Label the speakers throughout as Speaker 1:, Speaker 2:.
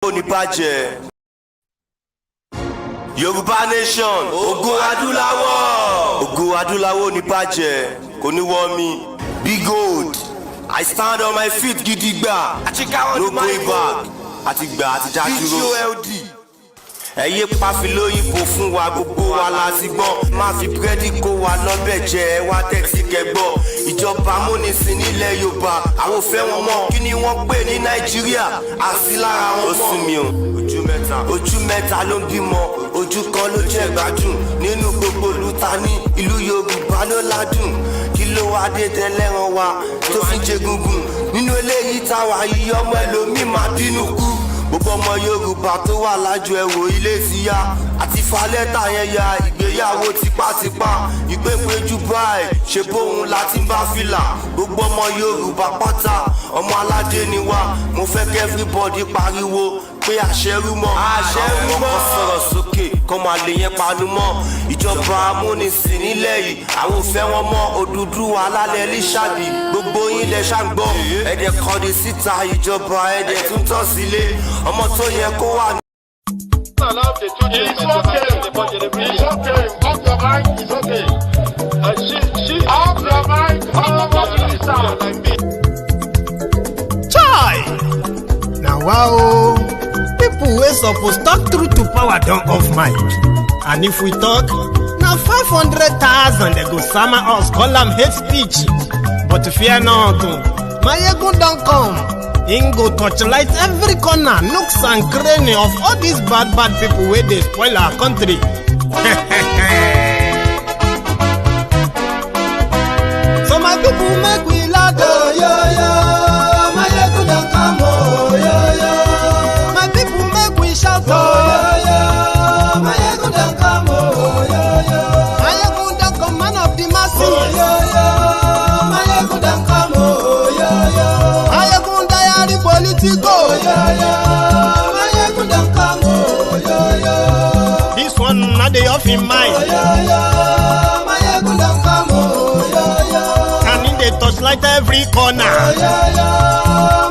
Speaker 1: Ní bàjẹ́. Yorùbá nation, ògo adúláwọ̀. Ògo adúláwọ̀ ní bàjẹ́, kò ní wọ́ mi. Be gold, I stand on my feet gidigba. No going back, àtìgbà àtijá dúró. Ẹyẹ pàfilóyìnbó fún wa gbogbo wa láti gbọ́. Má fi búrẹ́dì kó wa lọ́bẹ̀ jẹ ẹ wá tẹ̀sí kẹgbọ́. Ìjọba amúnisìn nílẹ̀ Yorùbá àwọn ò fẹ́ wọn mọ́. Kí ni wọ́n pè ní Nàìjíríà? Àsí lára wọn mọ́. Ó sún mi o. Ojú mẹ́ta ló ń bímọ. Ojú kan ló jẹ́ gbádùn. Nínú gbogbo ìlú ta ní ìlú Yorùbá ló ládùn. Kí ló wá dé tẹ́lẹ́ràn wa tó fi jẹ gungun? Nínú eléyìí táwa yìí ọmọ ẹlòmíì máa bínú kú. Gbogbo ọmọ Yorùbá tó wà lájọ ẹ̀wò ilé ti yá àti falẹ́tà yẹn ya ìgbéyàwó tipátipá ìpépéjú báyìí ṣe bóun láti bá fìlà. Gbogbo ọmọ Yorùbá pátá ọmọ aládé ni wá. Mo fẹ́ kí everybody pariwo pé àṣẹrú mọ́. Àṣẹrú mọ́. Àwọn sọ̀rọ̀ sókè kọ́ máa lè yẹn panu mọ́. Ìjọba amúnisìn nílẹ̀ yìí àwọn ò fẹ́ wọn mọ́. Oduduwa alálẹ̀ líṣàbí gbogbo yín lẹ ṣàǹgbọ́. Ẹ̀dẹ̀ kọ́ni síta ìjọba ẹ̀dẹ̀ tún tọ́ sílé. Ọmọ tó yẹ kó wà ní.
Speaker 2: It's okay. Off your mic. It's okay. Off your mic.
Speaker 3: Chai! Now wow, people wey suppose talk truth to power don off mic. And if we talk, now 500,000 they go sama us, call them hate speech. But fear not, Maiyegun don come. Him go torchlight every corner, nooks and cranny of all these bad people where they spoil our country. So my people make we loud, oh, yo, yo. Maiyegun don come, oh, yo, yo. My people make we shout, oh, yo, yo. Maiyegun don come, oh, yo, yo. Maiyegun don come, man of the masses, oh, yo, yo. Maiyegun don come, oh, yo, yo. Politico, Maiyegun don come, oh, this one not the off in mind. Maiyegun don come, oh, and in the touchlight every corner.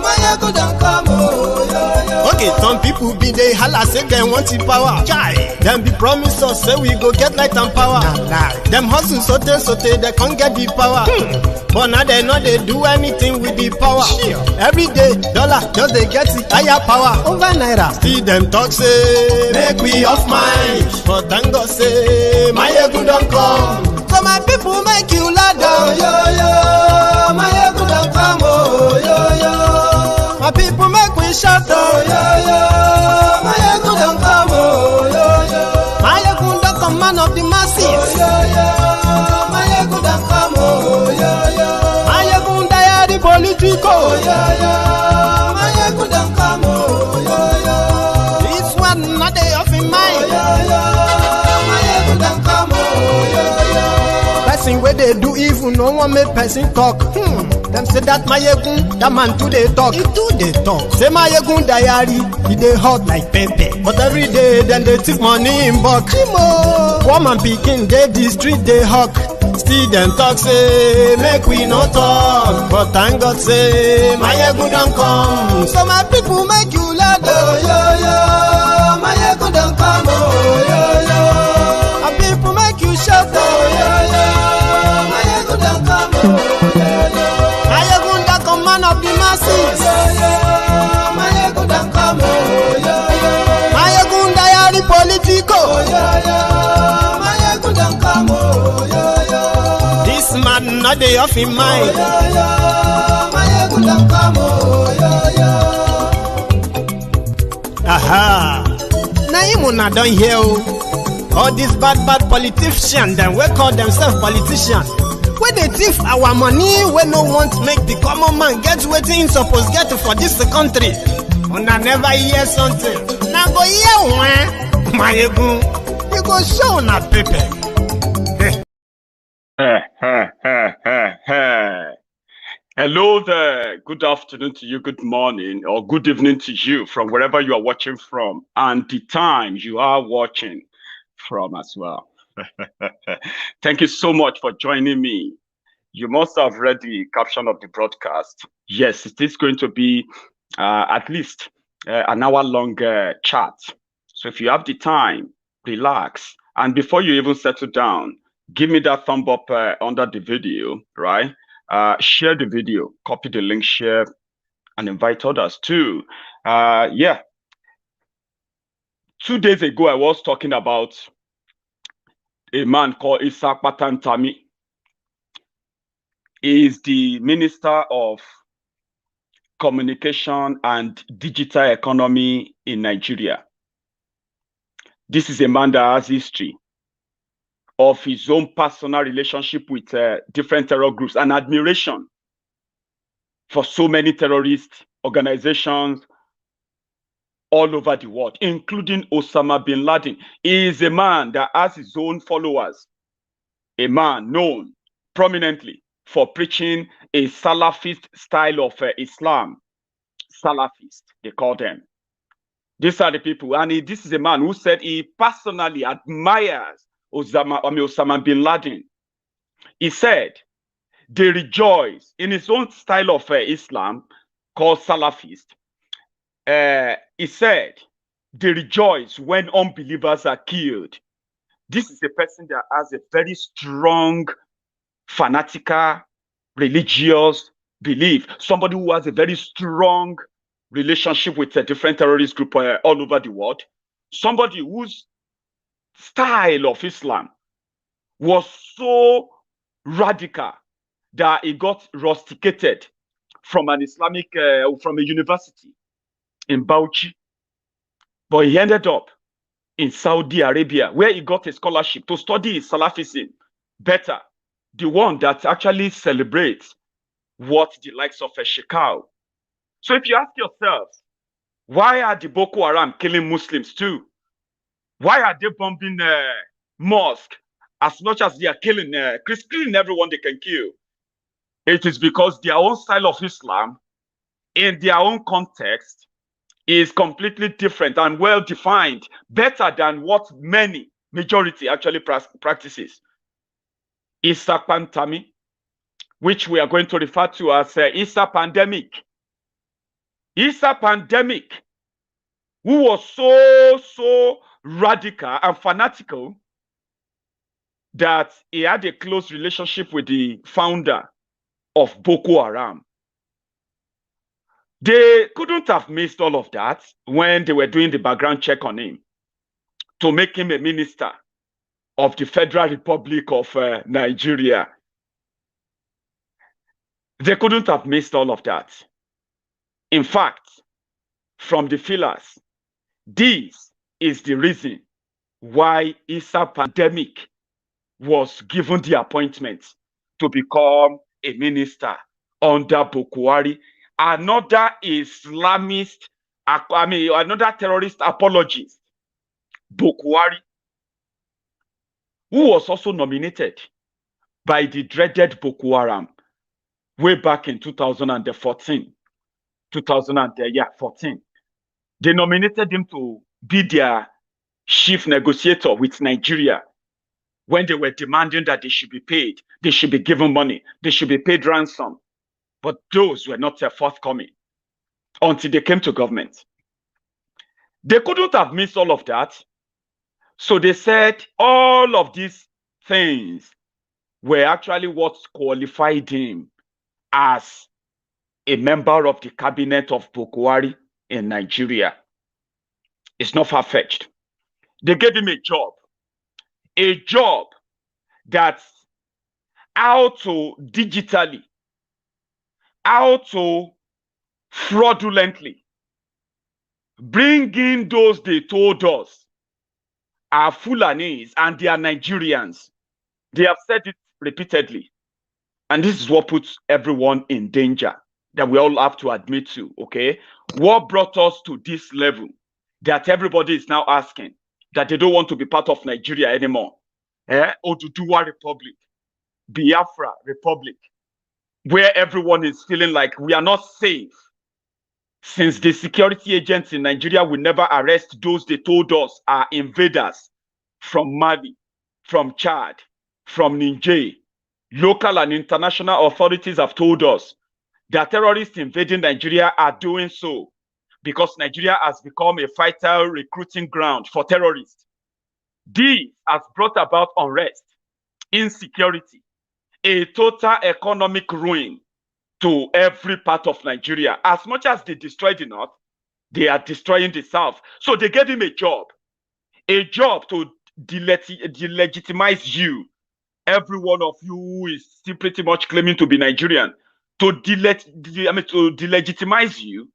Speaker 3: Maiyegun don come, oh, okay, some people be they holla say they want the power. Chai, them be promise us say we go get light and power. Nah. Them hustle sote they can't get the power. But now they know they do anything with the power. Sure. Every day, dollar just they get the higher power over naira. See them talk say make we off mind. But thank God say Maiyegun don come. So my people make you loud, oh, yo yo. Maiyegun don come, oh, yo yo. My people make we shout, oh, yo yo. Maiyegun don come, oh, yo yo. Maiyegun don come, man of the masses, oh, yo yo. Maiyegun don come, oh, yo yo. Maiyegun Jihadi Politico, oh, yo yo. Maiyegun don come, oh, yo yo. This one not dey off in mind, oh, yo yo. Maiyegun don come, oh, yo yo. Person wey dey do evil no wan make person talk. Them say that Maiyegun, that man too dey talk. He too dey talk. Say Maiyegun diary, he dey hot like pepper. But every day, then they take money in bulk. Woman pikin dey the street dey hawk. Still them talk say make we no talk. But thank God say Maiyegun don come. So my people make you loud, oh, yo yo. Maiyegun don come, oh, yo yo. My people make you shout, oh, yo yo. Maiyegun don come, oh, yo yo. Maiyegun don come, man of the masses, oh, yo yo. Maiyegun don come, oh, yo yo. Maiyegun Jihadi Politico, oh, yo yo. Maiyegun don come, oh, yo yo. This man not dey off in mind, oh, yo yo. Maiyegun don come, oh, yo yo. Aha, now him una don hear o. All these bad politicians, them we call themselves politicians. When they thief our money, we no want make the common man get wetin he suppose get for this country. Una never hear something. Now go hear one, Maiyegun, you go show una paper.
Speaker 4: Hello there. Good afternoon to you, good morning, or good evening to you from wherever you are watching from, and the time you are watching from as well. Thank you so much for joining me. You must have read the caption of the broadcast. Yes, it is going to be at least an hour-long chat. So if you have the time, relax. And before you even settle down, give me that thumb up under the video, right? Share the video, copy the link, share, and invite others too. Yeah. 2 days ago, I was talking about a man called Isa Pantami. He is the Minister of Communication and Digital Economy in Nigeria. This is a man that has history of his own personal relationship with different terror groups and admiration for so many terrorist organizations all over the world, including Osama bin Laden. He is a man that has his own followers, a man known prominently for preaching a Salafist style of Islam. Salafist, they call them. These are the people. And this is a man who said he personally admires Osama bin Laden. He said they rejoice in his own style of Islam called Salafist. He said they rejoice when unbelievers are killed. This is a person that has a very strong fanatical religious belief, somebody who has a very strong relationship with a different terrorist group all over the world, somebody whose style of Islam was so radical that he got rusticated from an Islamic, from a university in Bauchi, but he ended up in Saudi Arabia, where he got a scholarship to study Salafism better, the one that actually celebrates what the likes of a Shekau. So if you ask yourself, why are the Boko Haram killing Muslims too? Why are they bombing mosques as much as they are killing everyone they can kill? It is because their own style of Islam, in their own context, is completely different and well defined, better than what majority actually practices. Isa Pantami, which we are going to refer to as Isa Pandemic. Isa Pandemic, who was so radical and fanatical that he had a close relationship with the founder of Boko Haram. They couldn't have missed all of that when they were doing the background check on him to make him a minister of the Federal Republic of Nigeria. They couldn't have missed all of that. In fact, from the fillers, this is the reason why Isa Pandemic was given the appointment to become a minister under Buhari, another Islamist, another terrorist apologist, Buhari, who was also nominated by the dreaded Boko Haram way back in 2014. They nominated him to be their chief negotiator with Nigeria when they were demanding that they should be paid, they should be given money, they should be paid ransom. But those were not forthcoming until they came to government. They couldn't have missed all of that. So they said all of these things were actually what qualified him as a member of the cabinet of Buhari in Nigeria. It's not far-fetched. They gave him a job that's how to digitally, how to fraudulently bring in those they told us are Fulanis and they are Nigerians. They have said it repeatedly. And this is what puts everyone in danger, that we all have to admit to, okay? What brought us to this level that everybody is now asking that they don't want to be part of Nigeria anymore? Oduduwa Republic, Biafra Republic, where everyone is feeling like we are not safe, since the security agents in Nigeria will never arrest those they told us are invaders from Mali, from Chad, from Niger. Local and international authorities have told us that terrorists invading Nigeria are doing so because Nigeria has become a vital recruiting ground for terrorists. This has brought about unrest, insecurity, a total economic ruin to every part of Nigeria. As much as they destroyed the north, they are destroying the south. So they gave him a job to delegitimize you, every one of you who is still pretty much claiming to be Nigerian, to delegitimize you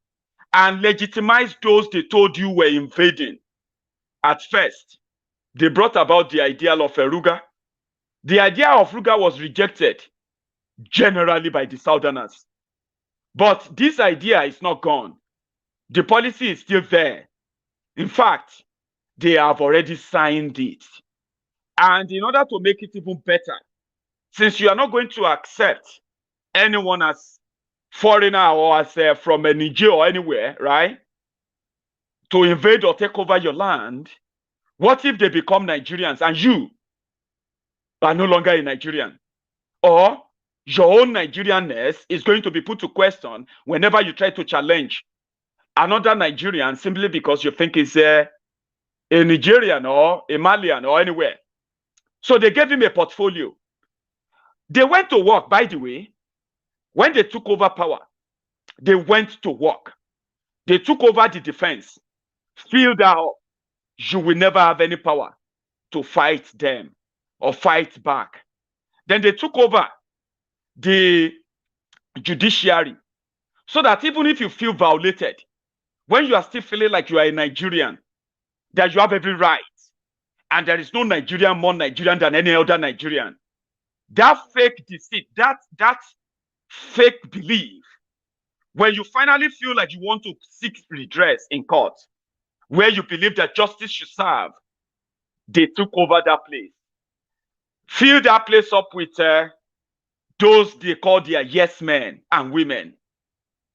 Speaker 4: and legitimize those they told you were invading. At first, they brought about the ideal of Ruga. The idea of Ruga was rejected generally by the Southerners. But this idea is not gone. The policy is still there. In fact, they have already signed it. And in order to make it even better, since you are not going to accept anyone as foreigner or as from Niger or anywhere, right, to invade or take over your land, what if they become Nigerians and you are no longer a Nigerian? Or your own Nigerianness is going to be put to question whenever you try to challenge another Nigerian simply because you think he's a Nigerian or a Malian or anywhere. So they gave him a portfolio. They went to work, by the way. When they took over power, they went to work. They took over the defense, filled that up. You will never have any power to fight them or fight back. Then they took over the judiciary, so that even if you feel violated, when you are still feeling like you are a Nigerian, that you have every right, and there is no Nigerian more Nigerian than any other Nigerian, that fake deceit, that fake belief, when you finally feel like you want to seek redress in court, where you believe that justice should serve, they took over that place. Fill that place up with those they call their yes men and women,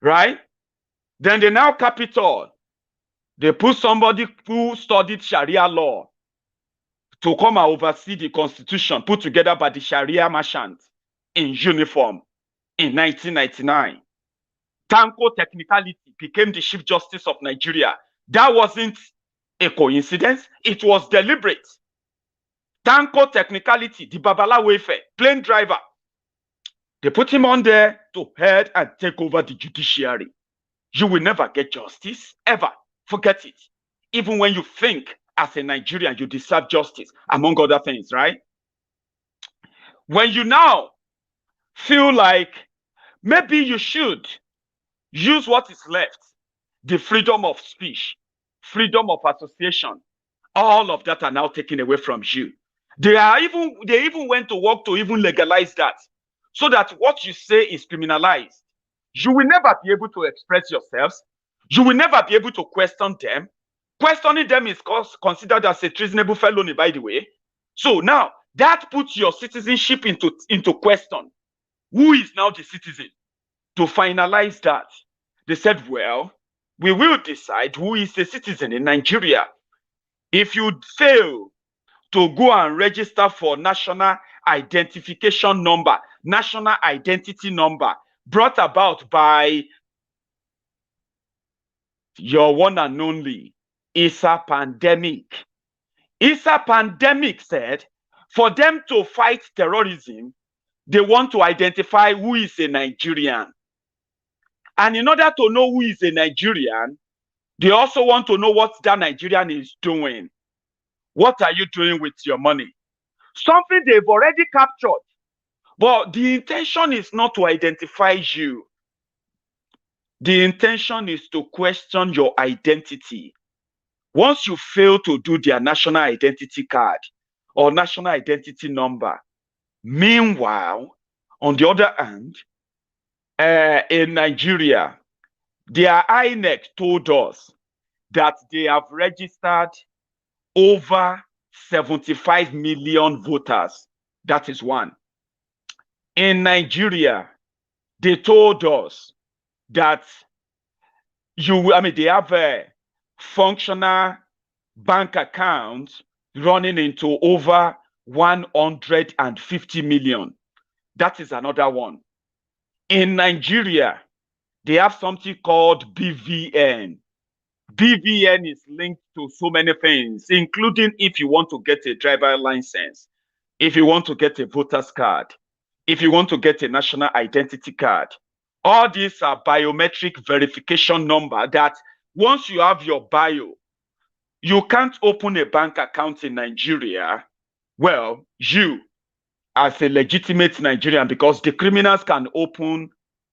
Speaker 4: right? Then they now cap it all. They put somebody who studied Sharia law to come and oversee the constitution put together by the Sharia merchant in uniform in 1999. Tanko Technicality became the Chief Justice of Nigeria. That wasn't a coincidence. It was deliberate. Tanko Technicality, the Babalawo Ife, plane driver, they put him on there to head and take over the judiciary. You will never get justice, ever. Forget it. Even when you think as a Nigerian you deserve justice, among other things, right? When you now feel like maybe you should use what is left, the freedom of speech, freedom of association, all of that are now taken away from you. They even went to work to even legalize that, so that what you say is criminalized. You will never be able to express yourselves. You will never be able to question them. Questioning them is considered as a treasonable felony, by the way. So now that puts your citizenship into question. Who is now the citizen? To finalize that, they said, well, we will decide who is a citizen in Nigeria. If you fail to go and register for national identification number, national identity number, brought about by your one and only Isa Pantami. Isa Pantami said, for them to fight terrorism, they want to identify who is a Nigerian. And in order to know who is a Nigerian, they also want to know what that Nigerian is doing. What are you doing with your money? Something they've already captured. But the intention is not to identify you. The intention is to question your identity. Once you fail to do their national identity card or national identity number, meanwhile, on the other hand, in Nigeria, their INEC told us that they have registered over 75 million voters. That is one. In Nigeria, they told us that they have a functional bank account running into over 150 million. That is another one. In Nigeria, they have something called BVN, BVN is linked to so many things, including if you want to get a driver license, if you want to get a voter's card, if you want to get a national identity card. All these are biometric verification number that once you have your bio, you can't open a bank account in Nigeria. Well, you as a legitimate Nigerian, because the criminals can open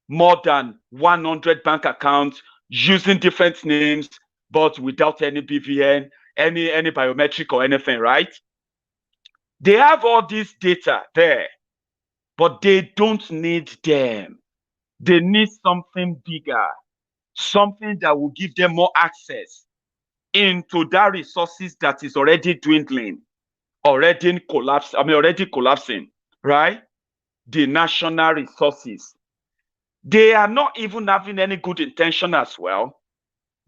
Speaker 4: more than 100 bank accounts using different names, but without any BVN, any biometric or anything, right? They have all this data there, but they don't need them. They need something bigger, something that will give them more access into that resources that is already dwindling, already collapsing, right? The national resources. They are not even having any good intention as well.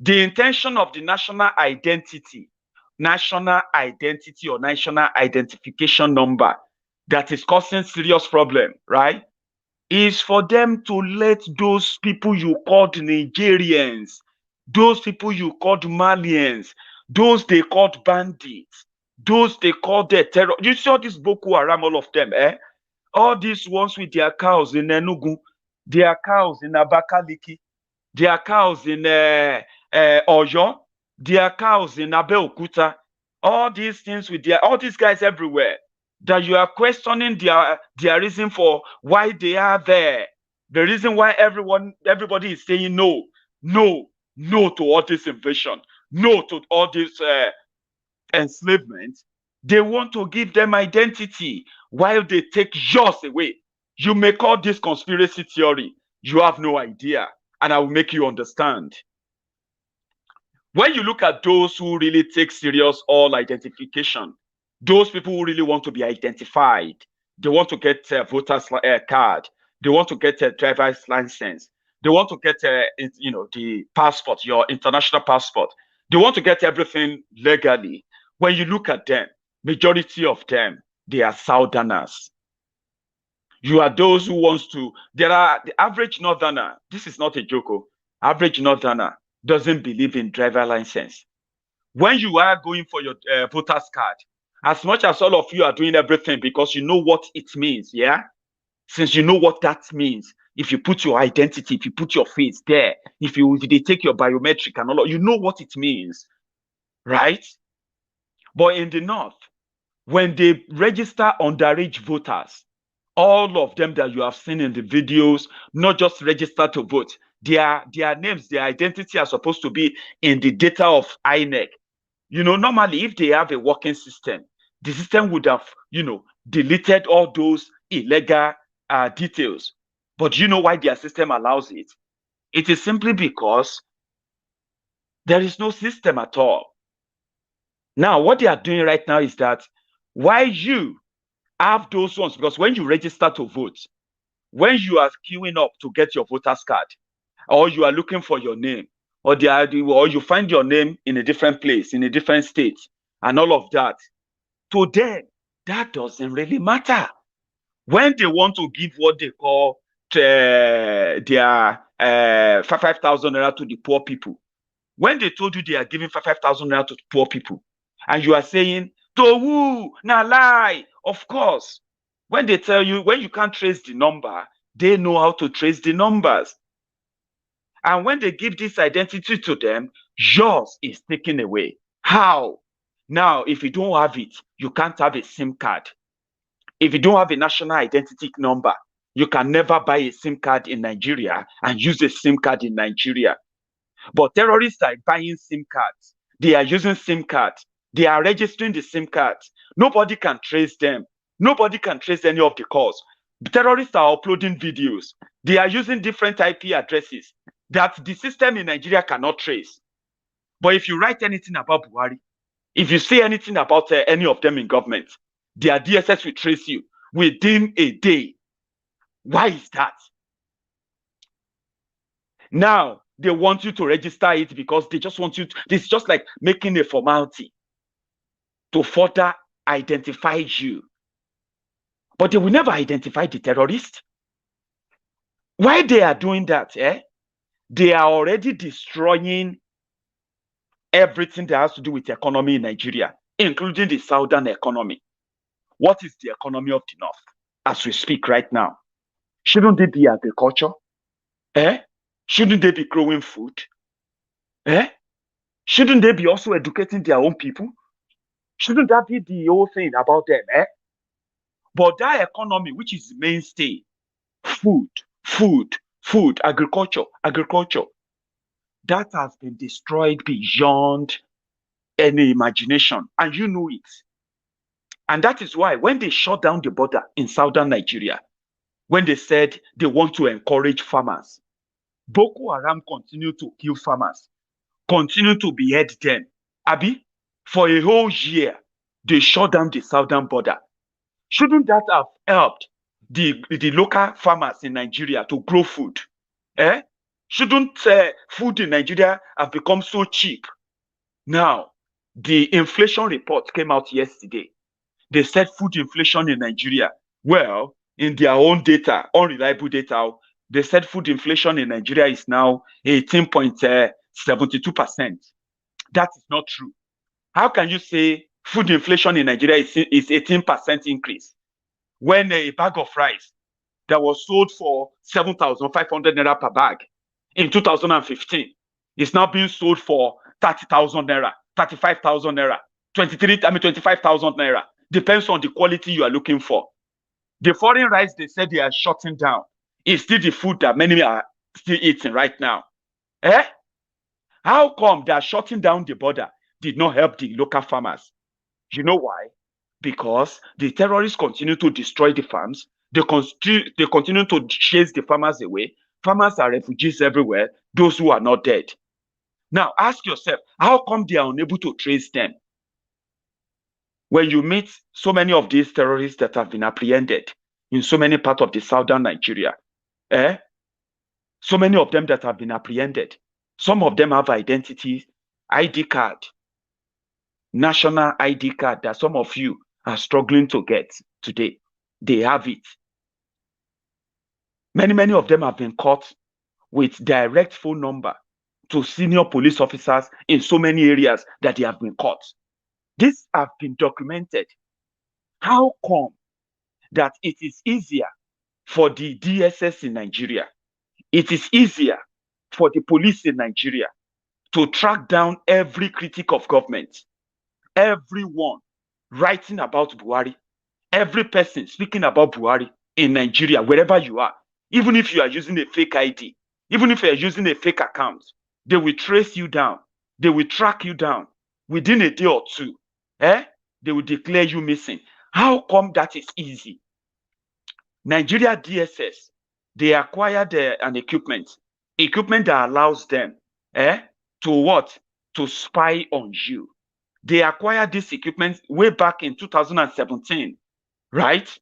Speaker 4: The intention of the national identity or national identification number that is causing serious problem, right, is for them to let those people you called Nigerians, those people you called Malians, those they called bandits, those they called the terror. You saw this Boko Haram, all of them, all these ones with their cows in Enugu, their cows in Abakaliki, their cows in Oyo, their cows in Abeokuta, all these things with all these guys everywhere, that you are questioning their reason for why they are there. The reason why everybody is saying no to all this invasion, no to all this enslavement. They want to give them identity while they take yours away. You may call this conspiracy theory. You have no idea, and I will make you understand. When you look at those who really take serious all identification, those people who really want to be identified, they want to get a voter's card, they want to get a driver's license, they want to get the passport, your international passport, they want to get everything legally. When you look at them, majority of them, they are southerners. You are those who wants to, there are the average northerner, this is not a joke, average northerner doesn't believe in driver license. When you are going for your voter's card, as much as all of you are doing everything because you know what it means, yeah? Since you know what that means, if you put your identity, if you put your face there, if they take your biometric and all, you know what it means, right? But in the north, when they register underage voters, all of them that you have seen in the videos, not just register to vote, their names, their identity are supposed to be in the data of INEC. Normally, if they have a working system, the system would have, deleted all those illegal details. But you know why their system allows it? It is simply because there is no system at all. Now, what they are doing right now is that why you have those ones, because when you register to vote, when you are queuing up to get your voter's card, or you are looking for your name, or you find your name in a different place, in a different state, and all of that, to them, that doesn't really matter. When they want to give what they call their 5,000 naira to the poor people, when they told you they are giving 5,000 naira to the poor people, and you are saying, to who? Na lie. Of course, when they tell you, when you can't trace the number, they know how to trace the numbers. And when they give this identity to them, yours is taken away. How? Now, if you don't have it, you can't have a SIM card. If you don't have a national identity number, you can never buy a SIM card in Nigeria and use a SIM card in Nigeria. But terrorists are buying SIM cards. They are using SIM cards. They are registering the SIM cards. Nobody can trace them. Nobody can trace any of the calls. The terrorists are uploading videos. They are using different IP addresses that the system in Nigeria cannot trace. But if you write anything about Buhari, if you say anything about any of them in government, their DSS will trace you within a day. Why is that? Now, they want you to register it because they just want you to, it's just like making a formality to further identify you. But they will never identify the terrorist. Why they are doing that? They are already destroying everything that has to do with the economy in Nigeria, including the southern economy. What is the economy of the north as we speak right now? Shouldn't they be agriculture? Shouldn't they be growing food? Shouldn't they be also educating their own people? Shouldn't that be the whole thing about them? But that economy, which is the mainstay, food, agriculture, that has been destroyed beyond any imagination, and you know it. And that is why when they shut down the border in southern Nigeria, when they said they want to encourage farmers, Boko Haram continue to kill farmers, continue to behead them. Abi, for a whole year, they shut down the southern border. Shouldn't that have helped the local farmers in Nigeria to grow food? Shouldn't food in Nigeria have become so cheap? Now, the inflation report came out yesterday. They said food inflation in Nigeria, well, in their own data, unreliable data, they said food inflation in Nigeria is now 18.72%. That is not true. How can you say food inflation in Nigeria is 18% increase when a bag of rice that was sold for 7,500 naira per bag in 2015 is now being sold for 30,000 naira, 35,000 naira, 25,000 naira. Depends on the quality you are looking for. The foreign rice they said they are shutting down is still the food that many are still eating right now. How come they are shutting down the border did not help the local farmers? You know why? Because the terrorists continue to destroy the farms. They continue to chase the farmers away. Farmers are refugees everywhere, those who are not dead. Now, ask yourself, how come they are unable to trace them? When you meet so many of these terrorists that have been apprehended in so many parts of the southern Nigeria, so many of them that have been apprehended, some of them have identities, ID card, national ID card that some of you are struggling to get today. They have it. Many of them have been caught with direct phone number to senior police officers in so many areas that they have been caught. This have been documented. How come that it is easier for the DSS in Nigeria, it is easier for the police in Nigeria to track down every critic of government, everyone writing about Buhari, every person speaking about Buhari in Nigeria, wherever you are, even if you are using a fake ID, even if you are using a fake account, they will trace you down, they will track you down within a day or two. They will declare you missing. How come that is easy? Nigeria DSS, they acquired an equipment that allows them to what? To spy on you. They acquired this equipment way back in 2017, right?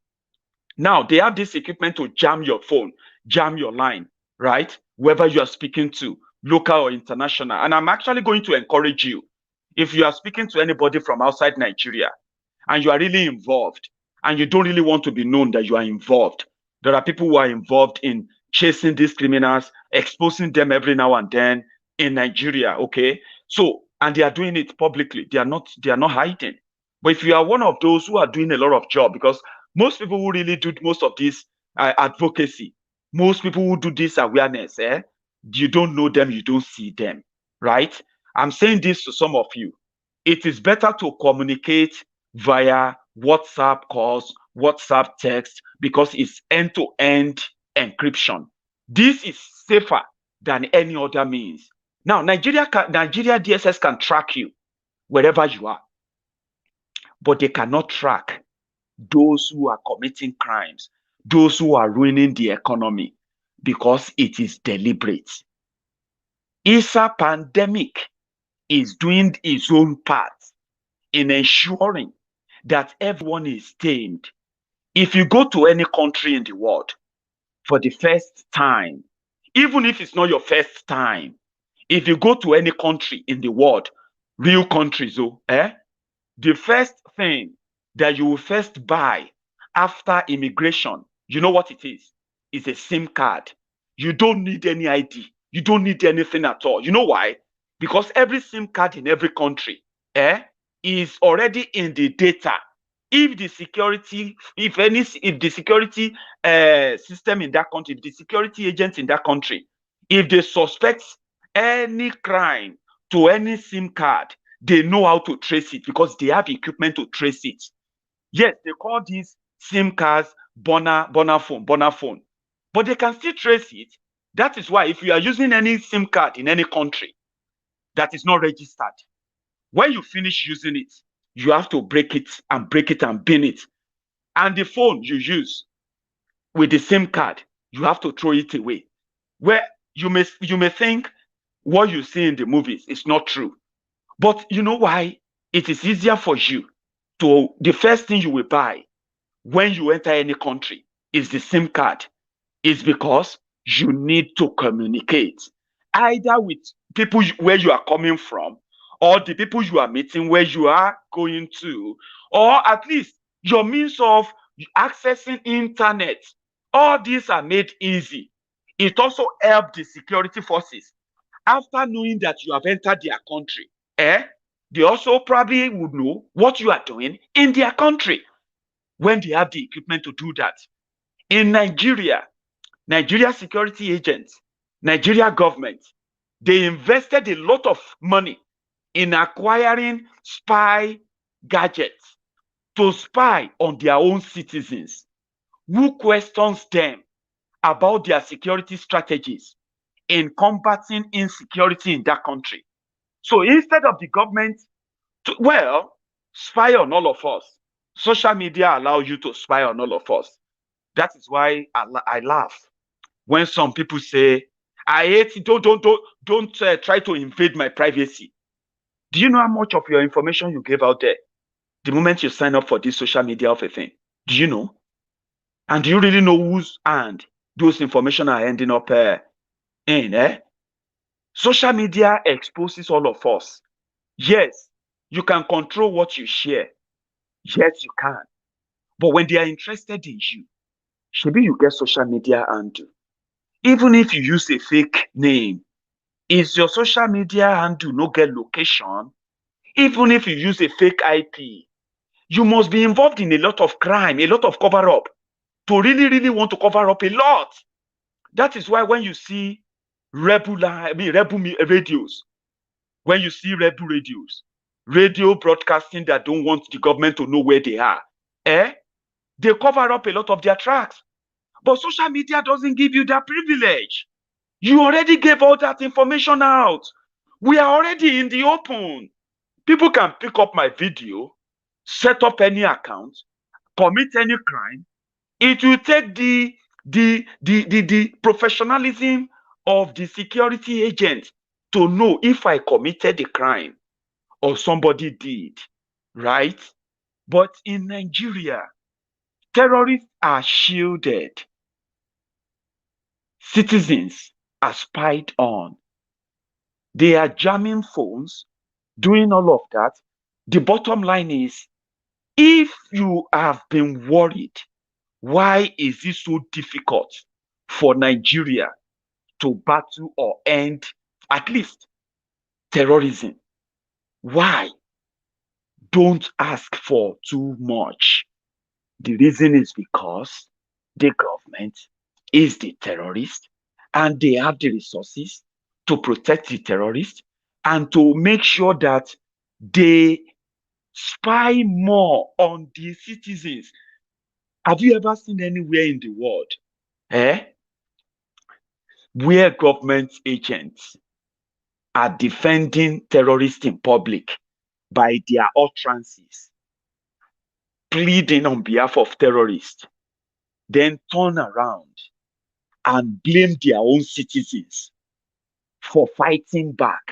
Speaker 4: Now, they have this equipment to jam your phone, jam your line, right? Whoever you are speaking to, local or international. And I'm actually going to encourage you, if you are speaking to anybody from outside Nigeria and you are really involved and you don't really want to be known that you are involved, there are people who are involved in chasing these criminals, exposing them every now and then in Nigeria, okay? So, and they are doing it publicly. They are not hiding. But if you are one of those who are doing a lot of job, because most people who really do most of this advocacy, most people who do this awareness, you don't know them, you don't see them, right? I'm saying this to some of you. It is better to communicate via WhatsApp calls, WhatsApp text, because it's end-to-end encryption. This is safer than any other means. Now, Nigeria DSS can track you wherever you are, but they cannot track those who are committing crimes, those who are ruining the economy, because it is deliberate. Isa Pantami is doing his own part in ensuring that everyone is tamed. If you go to any country in the world for the first time, even if it's not your first time, if you go to any country in the world, real countries, the first thing that you will first buy after immigration, you know what it is? It's a SIM card. You don't need any ID. You don't need anything at all. You know why? because every SIM card in every country is already in the data. If the security, if the security system in that country, if the security agents in that country, if they suspect any crime to any SIM card, they know how to trace it because they have equipment to trace it. Yes, they call these SIM cards burner phone, but they can still trace it. That is why if you are using any SIM card in any country that is not registered, when you finish using it, you have to break it and bin it. And the phone you use with the SIM card, you have to throw it away. Where you may think what you see in the movies is not true. But you know why? It is easier for you to, the first thing you will buy when you enter any country is the SIM card. It's because you need to communicate either with people where you are coming from, or the people you are meeting where you are going to, or at least your means of accessing internet. All these are made easy. It also helps the security forces. After knowing that you have entered their country, they also probably would know what you are doing in their country when they have the equipment to do that. In Nigeria security agents, Nigeria government, they invested a lot of money in acquiring spy gadgets to spy on their own citizens. Who questions them about their security strategies in combating insecurity in that country? So instead of the government to, spy on all of us, social media allows you to spy on all of us. That is why I laugh when some people say, I hate it, don't try to invade my privacy. Do you know how much of your information you gave out there the moment you sign up for this social media of a thing? Do you know? And do you really know whose hand those information are ending up in? Social media exposes all of us. Yes, you can control what you share. Yes, you can. But when they are interested in you, maybe you get social media handle. Even if you use a fake name, is your social media handle no get location? Even if you use a fake IP, you must be involved in a lot of crime, a lot of cover-up, to really, really want to cover up a lot. That is why when you see rebel radios, when you see rebel radios, radio broadcasting that don't want the government to know where they are, they cover up a lot of their tracks. But social media doesn't give you that privilege. You already gave all that information out. We are already in the open. People can pick up my video, set up any account, commit any crime. It will take the professionalism of the security agent to know if I committed a crime or somebody did, right? But in Nigeria, terrorists are shielded. Citizens are spied on. They are jamming phones, doing all of that. The bottom line is, if you have been worried, why is it so difficult for Nigeria to battle or end at least terrorism? Why? Don't ask for too much. The reason is because the government is the terrorist and they have the resources to protect the terrorists and to make sure that they spy more on the citizens. Have you ever seen anywhere in the world where government agents are defending terrorists in public by their utterances, pleading on behalf of terrorists, then turn around and blame their own citizens for fighting back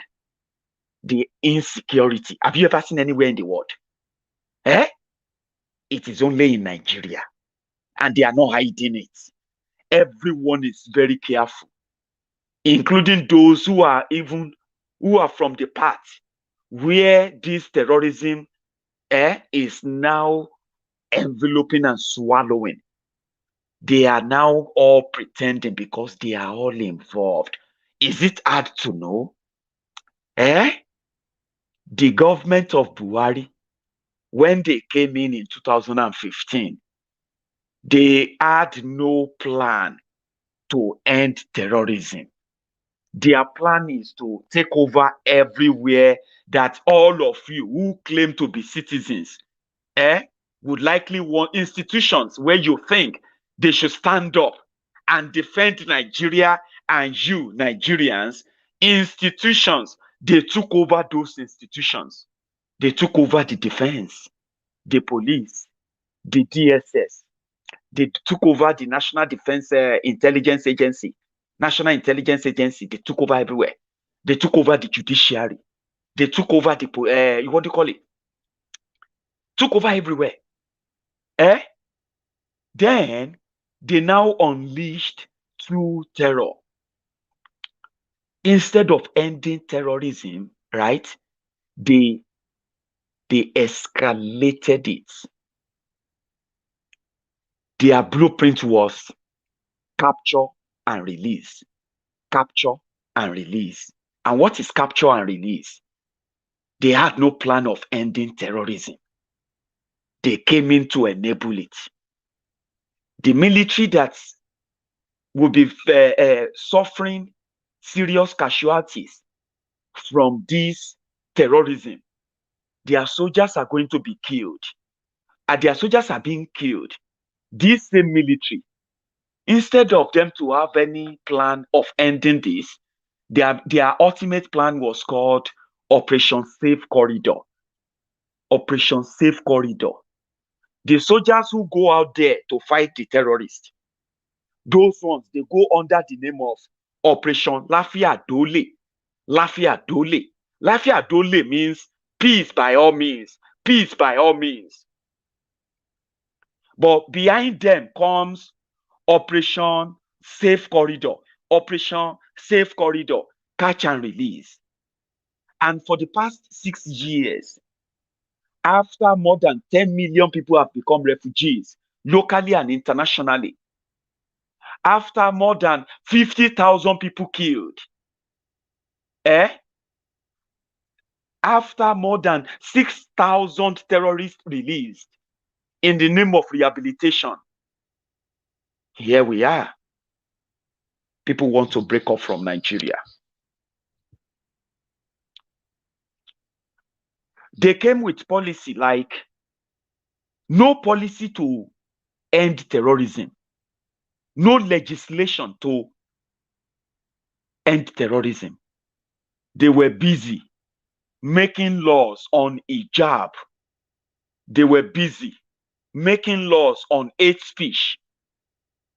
Speaker 4: the insecurity? Have you ever seen anywhere in the world? It is only in Nigeria, and they are not hiding it. Everyone is very careful, including those who are from the part where this terrorism is now enveloping and swallowing. They are now all pretending because they are all involved. Is it hard to know? The government of Buhari, when they came in 2015, they had no plan to end terrorism. Their plan is to take over everywhere that all of you who claim to be citizens would likely want institutions where you think they should stand up and defend Nigeria and you, Nigerians, institutions. They took over those institutions. They took over the defense, the police, the DSS. They took over the National Defense Intelligence Agency, National Intelligence Agency. They took over everywhere. They took over the judiciary. They took over the, what do you call it? Took over everywhere. Then they now unleashed true terror. Instead of ending terrorism, right? They escalated it. Their blueprint was capture and release. Capture and release. And what is capture and release? They had no plan of ending terrorism. They came in to enable it. The military that will be suffering serious casualties from this terrorism, their soldiers are going to be killed. And their soldiers are being killed. This same military, instead of them to have any plan of ending this, their ultimate plan was called Operation Safe Corridor. Operation Safe Corridor. The soldiers who go out there to fight the terrorists, those ones, they go under the name of Operation Lafia Dole. Lafia Dole. Lafia Dole means peace by all means. Peace by all means. But behind them comes Operation Safe Corridor. Operation Safe Corridor. Catch and release. And for the past 6 years, after more than 10 million people have become refugees, locally and internationally, after more than 50,000 people killed, after more than 6,000 terrorists released in the name of rehabilitation, here we are. People want to break off from Nigeria. They came with policy like no policy to end terrorism, no legislation to end terrorism. They were busy making laws on hijab. They were busy making laws on hate speech.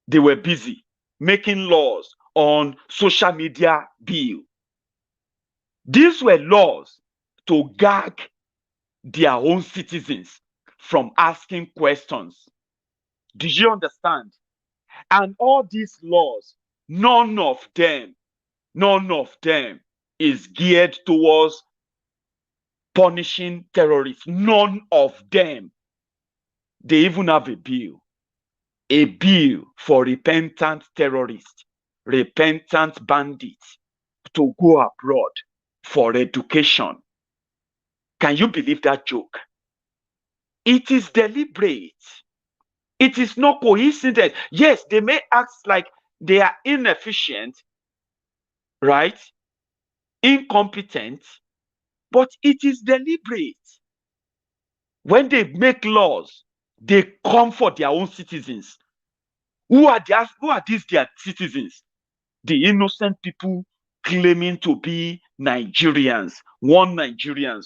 Speaker 4: They were busy making laws on social media bill. These were laws to gag their own citizens from asking questions. Do you understand? And all these laws, none of them is geared towards punishing terrorists. None of them. They even have a bill for repentant terrorists, repentant bandits to go abroad for education. Can you believe that joke? It is deliberate. It is not coincidence. Yes, they may act like they are inefficient, right? Incompetent, but it is deliberate. When they make laws, they come for their own citizens. Who are these their citizens? The innocent people claiming to be Nigerians, one Nigerians.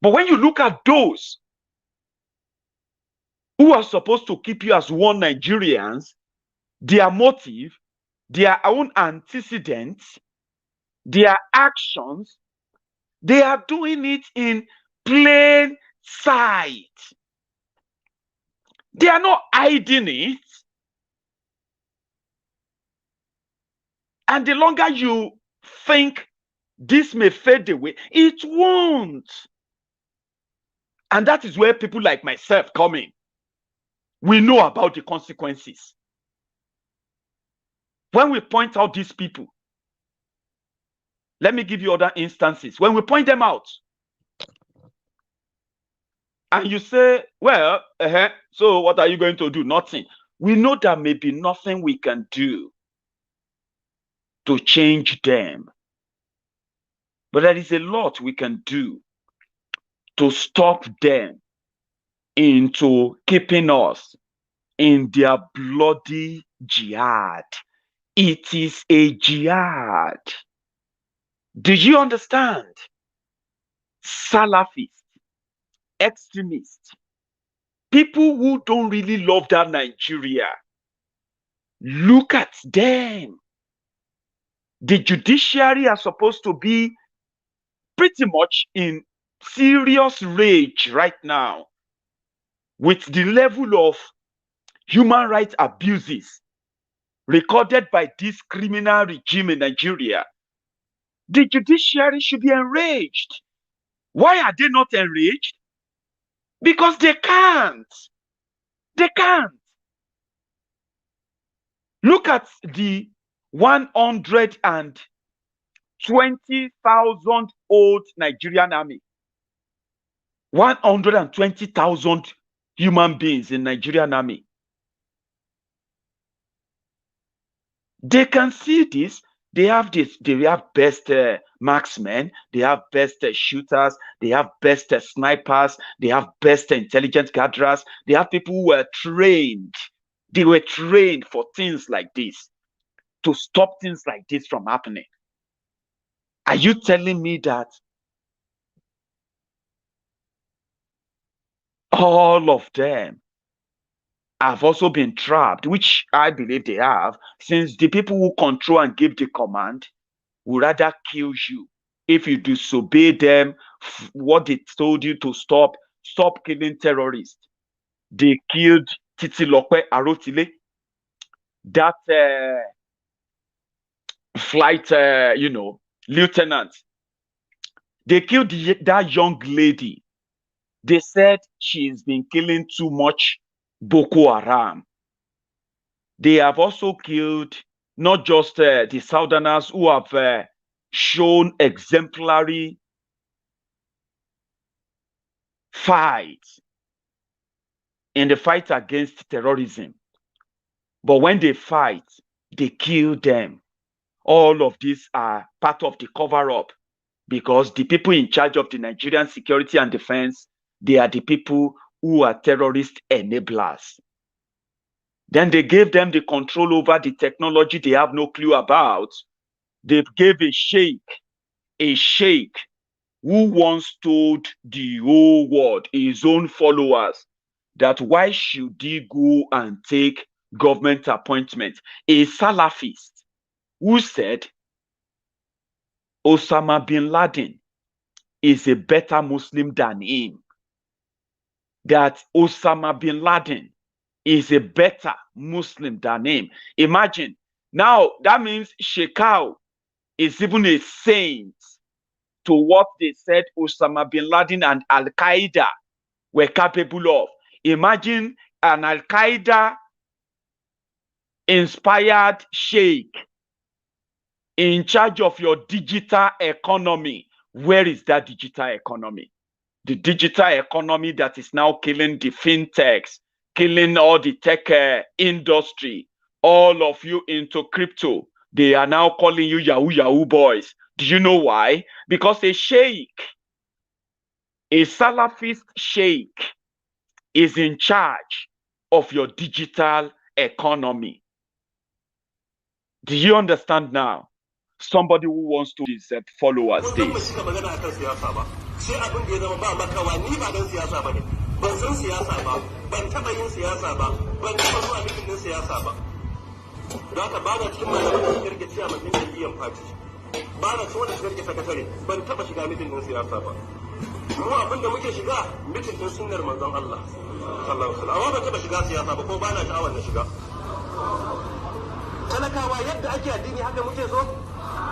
Speaker 4: But when you look at those who are supposed to keep you as one Nigerians, their motive, their own antecedents, their actions, they are doing it in plain sight. They are not hiding it. And the longer you think this may fade away, it won't. And that is where people like myself come in. We know about the consequences. When we point out these people, Let me give you other instances. When we point them out, and you say, well, so what are you going to do? Nothing. We know there may be nothing we can do to change them. But there is a lot we can do to stop them into keeping us in their bloody jihad. It is a jihad. Do you understand? Salafists, extremists, people who don't really love that Nigeria. Look at them. The judiciary are supposed to be pretty much in serious rage right now with the level of human rights abuses recorded by this criminal regime in Nigeria. The judiciary should be enraged. Why are they not enraged? Because they can't. They can't. Look at the 120,000 old Nigerian army. 120,000 human beings in Nigerian army. They can see this. They have this. They have best marksmen. They have best shooters. They have best snipers. They have best intelligence gatherers. They have people who were trained. They were trained for things like this, to stop things like this from happening. Are you telling me that all of them have also been trapped, which I believe they have, since the people who control and give the command would rather kill you if you disobey them, what they told you to stop killing terrorists. They killed Titilope Arotile, that flight, lieutenant. They killed that young lady. They said she's been killing too much Boko Haram. They have also killed not just the Southerners who have shown exemplary fight in the fight against terrorism. But when they fight, they kill them. All of these are part of the cover-up, because the people in charge of the Nigerian security and defense, they are the people who are terrorist enablers. Then they gave them the control over the technology they have no clue about. They gave a sheikh who once told the whole world, his own followers, that why should he go and take government appointment? A Salafist who said Osama bin Laden is a better Muslim than him. That Osama bin Laden is a better Muslim than him. Imagine. Now, that means Shekau is even a saint to what they said Osama bin Laden and Al-Qaeda were capable of. Imagine an Al-Qaeda inspired sheikh in charge of your digital economy. Where is that digital economy? The digital economy that is now killing the fintechs, killing all the tech industry, all of you into crypto. They are now calling you Yahoo boys. Do you know why? Because a sheikh, a Salafist sheikh, is in charge of your digital economy. Do you understand now? Somebody who wants to is followers.
Speaker 5: Sai abin da ya zama ba makawa, ni ba dan siyasa ba ne, ban san siyasa ba, ban taɓa yin siyasa ba, ban taɓa zuwa mitin din siyasa ba. Don haka ba na cikin malaman da suka rike ciya mutum jam'iyyar fati, ba na cikin wanda suka rike sakatare, ban taɓa shiga mitin din siyasa ba. Mu abin da muke shiga mitin din sunnar manzon Allah sallallahu alaihi wasallam, amma ban taɓa shiga siyasa ba ko ba na sha'awar na shiga. Talakawa yadda ake addini haka muke so.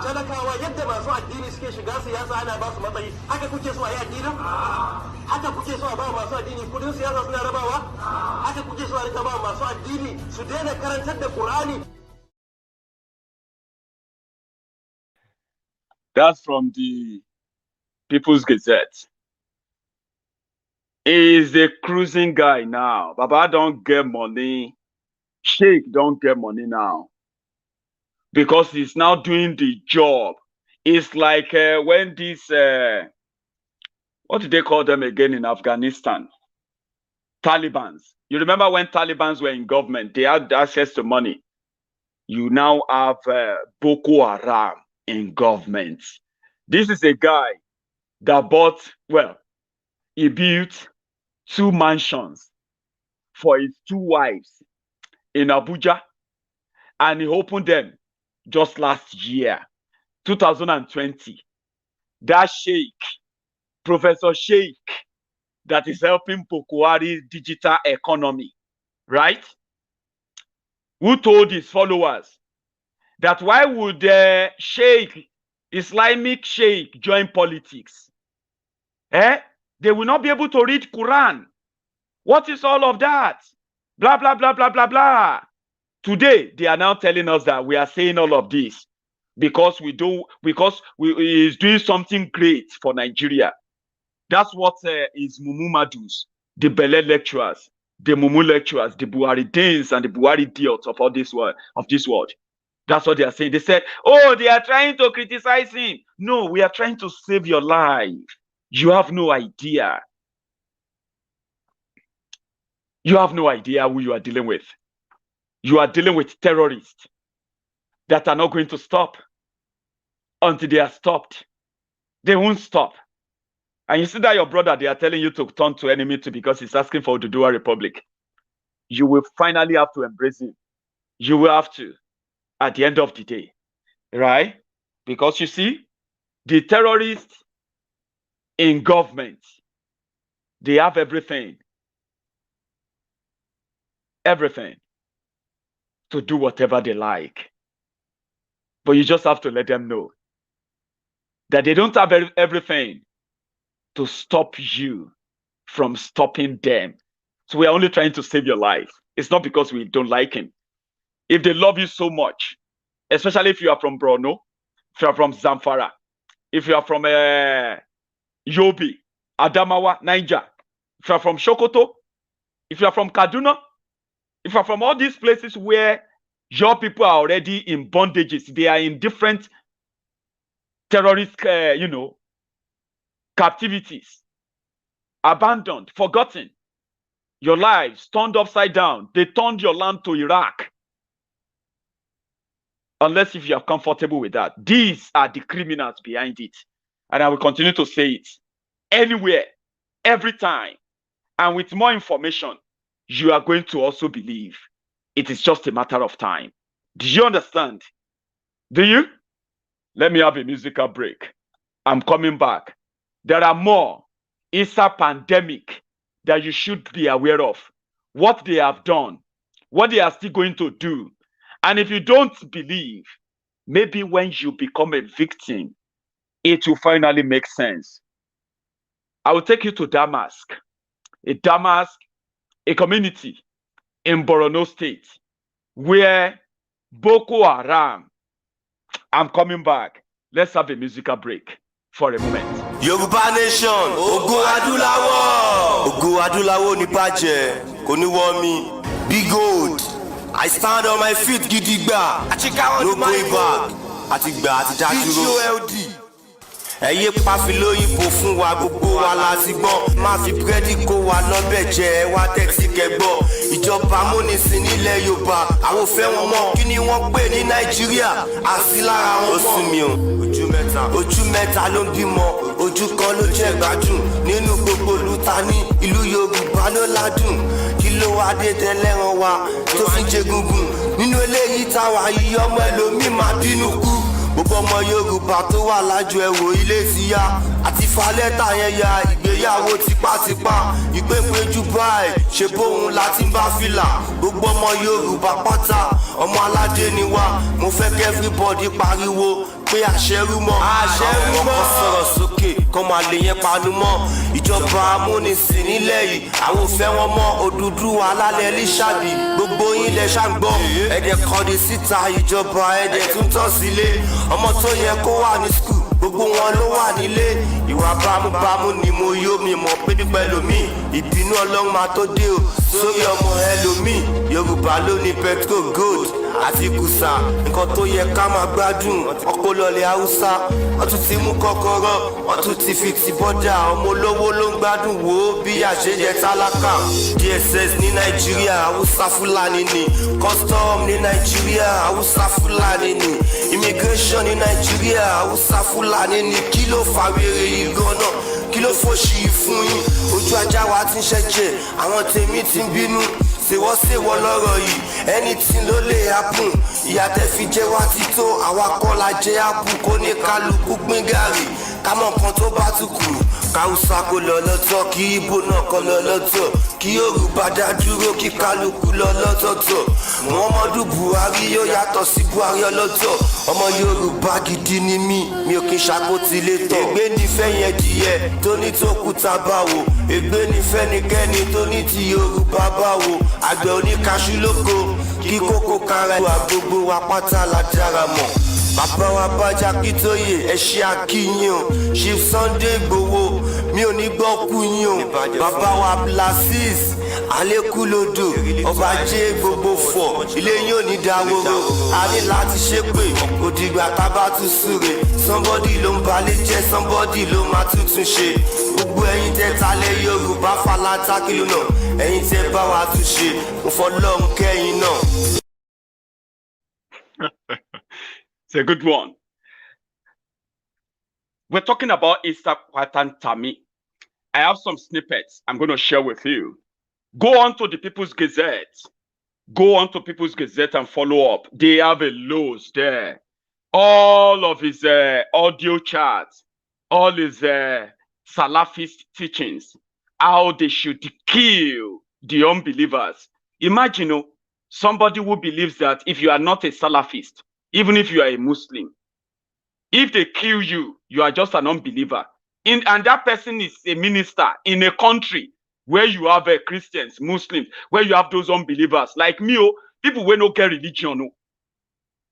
Speaker 5: Talakawa yadda masu addini suke shiga siyasa ana ba su matsayi, haka kuke so a yi addinin? Haka kuke so a ba masu addini kudin siyasa suna rabawa? Haka kuke so a rika ba masu addini su daina karantar da Qur'ani?
Speaker 4: That's from the People's Gazette. He's a cruising guy now. Baba don't get money. Sheikh don't get money now. Because he's now doing the job. It's like when this, what do they call them again in Afghanistan? Talibans. You remember when Talibans were in government, they had access to money. You now have Boko Haram in government. This is a guy that bought, well, he built 2 mansions for his 2 wives in Abuja, and he opened them just last year, 2020. That Sheikh, Professor Sheikh, that is helping Buhari's digital economy, right? Who told his followers that why would Sheikh, Islamic Sheikh, join politics? They will not be able to read Quran. What is all of that? Blah, blah, blah, blah, blah, blah. Today, they are now telling us that we are saying all of this because he is doing something great for Nigeria. That's what is Mumu Madus, the Bele lecturers, the Mumu lecturers, the Buhari Danes and the Buhari idiots of all this world, That's what they are saying. They said, oh, they are trying to criticize him. No, we are trying to save your life. You have no idea. You have no idea who you are dealing with. You are dealing with terrorists that are not going to stop until they are stopped. They won't stop. And you see that your brother, they are telling you to turn to enemy too because he's asking for Oduduwa Republic. You will finally have to embrace him. You will have to at the end of the day, right? Because you see, the terrorists in government, they have everything to do whatever they like. But you just have to let them know that they don't have everything to stop you from stopping them. So we are only trying to save your life. It's not because we don't like him. If they love you so much, especially if you are from Borno, if you are from Zamfara, if you are from Yobe, Adamawa, Niger, if you are from Sokoto, if you are from Kaduna, if you are from all these places where your people are already in bondages, they are in different terrorist, captivities, abandoned, forgotten, your lives turned upside down. They turned your land to Iraq. Unless if you are comfortable with that. These are the criminals behind it. And I will continue to say it anywhere, every time. And with more information, you are going to also believe it is just a matter of time. Do you understand? Do you? Let me have a musical break. I'm coming back. There are more Isa pandemic that you should be aware of. What they have done, what they are still going to do. And if you don't believe, maybe when you become a victim, it will finally make sense. I will take you to Damask, a community in Borno State, where Boko Haram, I'm coming back. Let's have a musical break for a moment.
Speaker 1: Yoruba Nation, Ogo Adulawo. Ogo Adulawo ni bàjẹ́, kò ní wọ́ mi. Be gold. I stand on my feet gidigba. No going back. Àtìgbà àti dádúró. Ẹyẹ pàfilóyìnbó fún wa gbogbo wa láti gbọ́. Má fi búrẹ́dì kó wa lọ́bẹ̀ jẹ wá tẹ́tí kẹgbọ́. Ìjọba amúnisìn nílẹ̀ Yorùbá, àwọn fẹ́ wọn mọ́. Kí ni wọ́n pè ní Nàìjíríà? Àsí lára wọn mọ́. Ó sún mi o, ojú mẹ́ta ló ń bímọ. Ojú kan ló jẹ́ gbádùn. Nínú gbogbo lùtà ní ìlú Yorùbá ló ládùn. Kí ló wá dé tẹ́lẹ̀ràn wa tó fi jẹ gungun? Nínú eléyìí táwa yìí ọmọ ẹlòmíì máa bínú kú. Gbogbo ọmọ Yorùbá tó wà lájọ ẹ̀wò ilé ti yá. Àti falẹ́tà yẹn ya ìgbéyàwó tipátipá. Ìpépéjú báyìí ṣe bóun láti bá fìlà. Gbogbo ọmọ Yorùbá pátá ọmọ aládé ni wá. Mo fẹ́ kí everybody pariwo pé àṣẹrú mọ́. Àṣẹrú mọ́. Àwọn sọ̀rọ̀ sókè kọ́ máa lè yẹn panu mọ́. Ìjọba amúnisìn nílẹ̀ yìí àwọn ò fẹ́ wọn mọ́. Oduduwa alálẹ̀ Lísàbí gbogbo yín lẹ ṣàǹgbọ́. Ẹ̀dẹ̀ kọ́ni síta ìjọba ẹ̀dẹ̀ tún tán sílé. Ọmọ tó yẹ kó wà ní skul gbogbo wọn ló wà nílé ìwà bámúbámú ni mo yó mi mọ̀ pé pípẹ́ lomi ìbínú ọlọ́run máa tó dé o sórí ọmọ ẹlòmíì yorùbá ló ní petro gold àti kùsà nǹkan tó yẹ ká máa gbádùn ọkọ lọlẹ̀ haúsá wọ́n tún ti mú kọ́kọ́rọ́ wọ́n tún ti fi ti bọ́dà ọmọ olówó ló ń gbádùn wò ó bí àṣejẹ tálákà dss ní nàìjíríà haúsá fúlàní ni custom ní nàìjíríà haúsá fúlàní ni immigration ní nàìjíríà haúsá fúlàní ni kí ló fa wèrè yìí gan-an kí ló fòṣì yìí fún yín ojú ajá wa ti ń ṣẹ̀jẹ̀ àwọn tèmi ti ń bínú ṣèwọ́ lọ́rọ̀ yìí anything ló lè happen ìyà tẹ́ fi jẹ wá ti tó àwa kọ́ la jẹ ápù kó ní kálukú pín gàrí kámọ̀ nǹkan tó bá tún kù káwùsà kó lọ lọ́tọ̀ kí ibo náà kọ́ lọ lọ́tọ̀ kí yorùbá dá dúró kí kálukú lọ lọ́tọ̀ọ̀tọ̀ muhammadu buhari yóò yàtọ̀ sí buhari ọlọ́tọ̀ ọmọ yorùbá gidi ni mi ò kí n ṣàkótilé tọ̀ ègbé nífẹ̀ẹ́ yẹn dìyẹ tó ní tó kúta báwo ègbé nífẹ̀ẹ́ nìkẹ́ni tó ní ti yorùbá báwo àgbẹ̀ oníkaṣú lóko kí kókó kára ìwà gbogbo wa pátá la dára mọ̀ bàbá wa bájá kí tó yè ẹ ṣe àkíyàn o Chief Sunday Igboho mi ò ní gbọ́ kú yín o bàbá wa blasis alékúlódò ọba jẹ́ gbogbo fọ̀ ilé yín ò ní dáwóró a ní láti ṣépè òdìgbà tá bá tún súre somebody ló ń balẹ̀ jẹ́ somebody ló máa tuntun ṣe gbogbo ẹ̀yin tẹ́ talẹ̀ yorùbá falata kìlú náà ẹ̀yin tẹ́ bá wa tún ṣe mo fọlọ́run kẹ́yìn náà.
Speaker 4: It's a good one. We're talking about Isa Pantami. I have some snippets I'm going to share with you. Go on to the People's Gazette. Go on to People's Gazette and follow up. They have a loads there. All of his audio charts, all his Salafist teachings, how they should kill the unbelievers. Imagine somebody who believes that if you are not a Salafist, even if you are a Muslim, if they kill you, you are just an unbeliever. And that person is a minister in a country where you have Christians, Muslims, where you have those unbelievers. Like me, people will not get religion.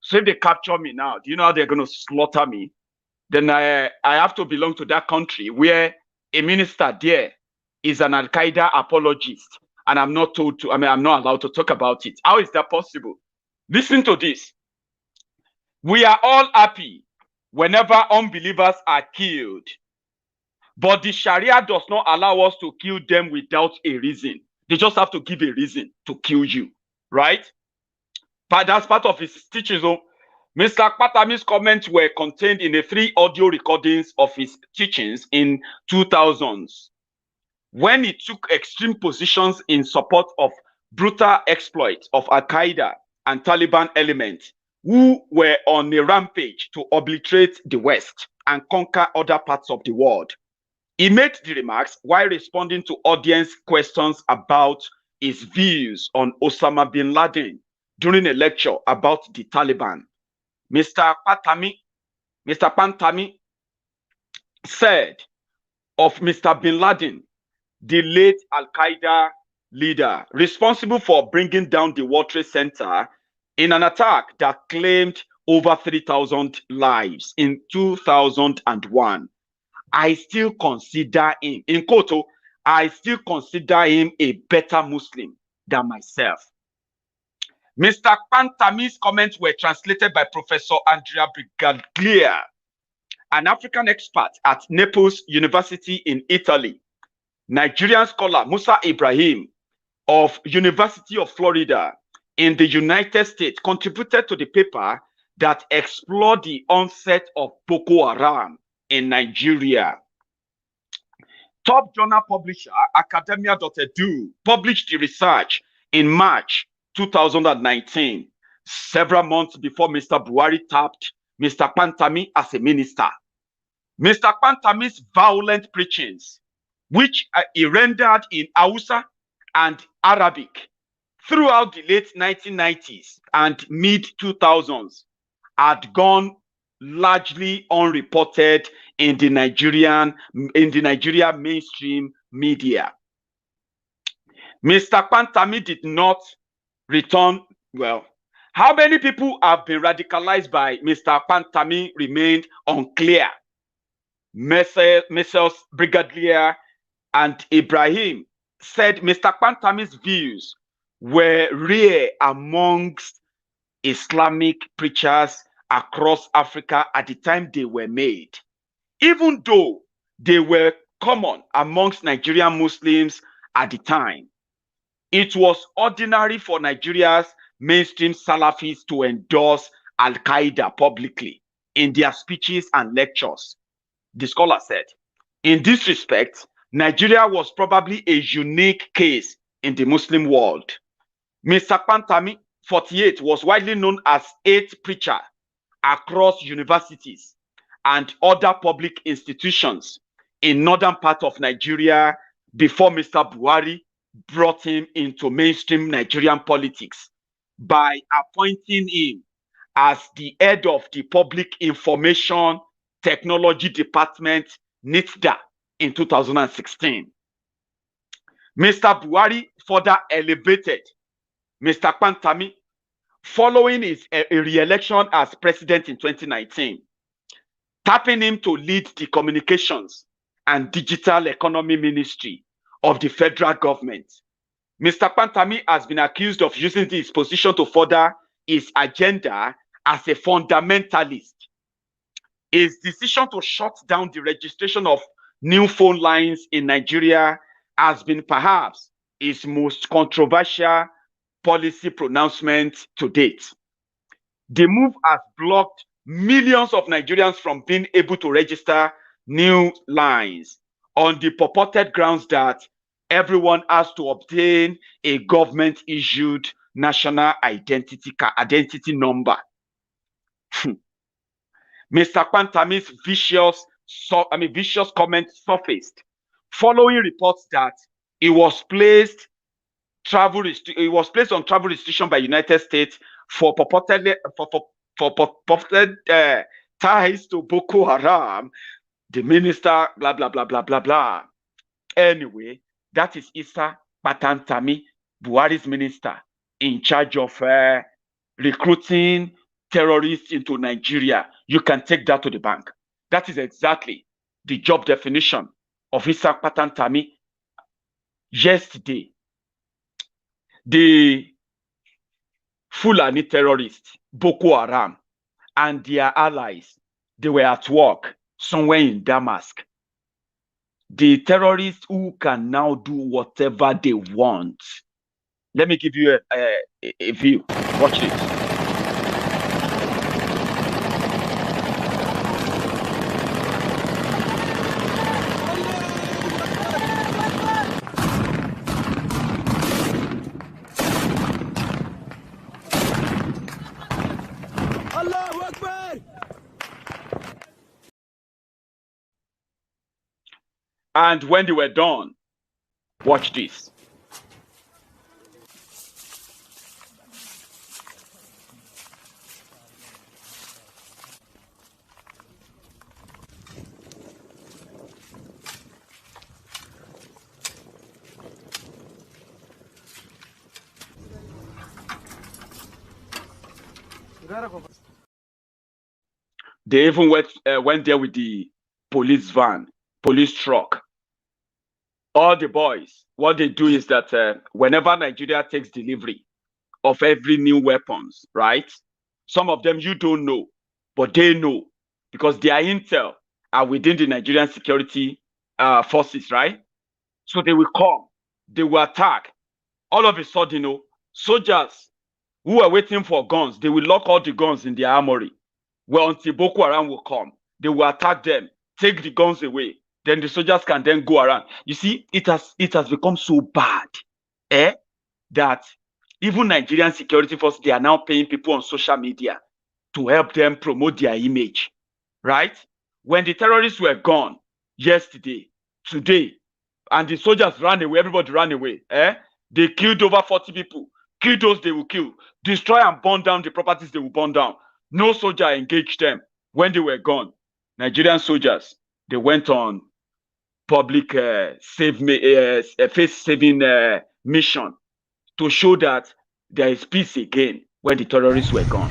Speaker 4: So if they capture me now, do you know how they're going to slaughter me? Then I have to belong to that country where a minister there is an Al-Qaeda apologist. And I'm not allowed to talk about it. How is that possible? Listen to this. We are all happy whenever unbelievers are killed. But the Sharia does not allow us to kill them without a reason. They just have to give a reason to kill you, right? But that's part of his teachings. Mr. Pantami's comments were contained in the 3 audio recordings of his teachings in 2000s, when he took extreme positions in support of brutal exploits of Al-Qaeda and Taliban elements who were on a rampage to obliterate the West and conquer other parts of the world. He made the remarks while responding to audience questions about his views on Osama bin Laden during a lecture about the Taliban. Mr. Pantami said of Mr. bin Laden, the late Al-Qaeda leader responsible for bringing down the World Trade Center in an attack that claimed over 3,000 lives in 2001. I still consider him, in quote, I still consider him a better Muslim than myself. Mr. Pantami's comments were translated by Professor Andrea Brigaglia, an African expert at Naples University in Italy. Nigerian scholar Musa Ibrahim of University of Florida in the United States contributed to the paper that explored the onset of Boko Haram in Nigeria. Top journal publisher Academia.edu published the research in March 2019, several months before Mr. Buhari tapped Mr. Pantami as a minister. Mr. Pantami's violent preachings, which he rendered in Hausa and Arabic throughout the late 1990s and mid-2000s, had gone largely unreported in the Nigerian mainstream media. Mr. Pantami did not return well. How many people have been radicalized by Mr. Pantami remained unclear Messrs. Brigadier and Ibrahim, said Mr. Pantami's views were rare amongst Islamic preachers across Africa at the time they were made, even though they were common amongst Nigerian Muslims at the time. It was ordinary for Nigeria's mainstream Salafis to endorse Al-Qaeda publicly in their speeches and lectures. The scholar said, in this respect, Nigeria was probably a unique case in the Muslim world. Mr. Pantami, 48, was widely known as eighth preacher across universities and other public institutions in northern part of Nigeria before Mr. Buhari brought him into mainstream Nigerian politics by appointing him as the head of the Public Information Technology Department, NITDA, in 2016. Mr. Buhari further elevated Mr. Pantami following his re-election as president in 2019, tapping him to lead the Communications and Digital Economy Ministry of the federal government. Mr. Pantami has been accused of using his position to further his agenda as a fundamentalist. His decision to shut down the registration of new phone lines in Nigeria has been perhaps his most controversial policy pronouncement to date. The move has blocked millions of Nigerians from being able to register new lines on the purported grounds that everyone has to obtain a government-issued national identity number. Mr. Pantami's vicious comment surfaced following reports that he was placed on travel restriction by United States for purported ties to Boko Haram. The minister, blah blah blah blah blah blah. Anyway, that is Isa Pantami, Buhari's minister in charge of recruiting terrorists into Nigeria. You can take that to the bank. That is exactly the job definition of Isa Pantami. Yesterday, the Fulani terrorists, Boko Haram, and their allies, they were at work somewhere in Damascus. The terrorists who can now do whatever they want. Let me give you a view. Watch it. And when they were done, watch this. They even went there with the police van, police truck. All the boys, what they do is that whenever Nigeria takes delivery of every new weapons, right? Some of them you don't know, but they know because their intel are within the Nigerian security forces, right? So they will come, they will attack. All of a sudden, soldiers who are waiting for guns, they will lock all the guns in their armory. Well, until Boko Haram will come, they will attack them, take the guns away. Then the soldiers can then go around. You see, it has become so bad, that even Nigerian security forces, they are now paying people on social media to help them promote their image, right? When the terrorists were gone yesterday, today, and the soldiers ran away, everybody ran away, they killed over 40 people. Kill those they will kill. Destroy and burn down the properties they will burn down. No soldier engaged them when they were gone. Nigerian soldiers, they went on public face-saving mission to show that there is peace again when the terrorists were gone.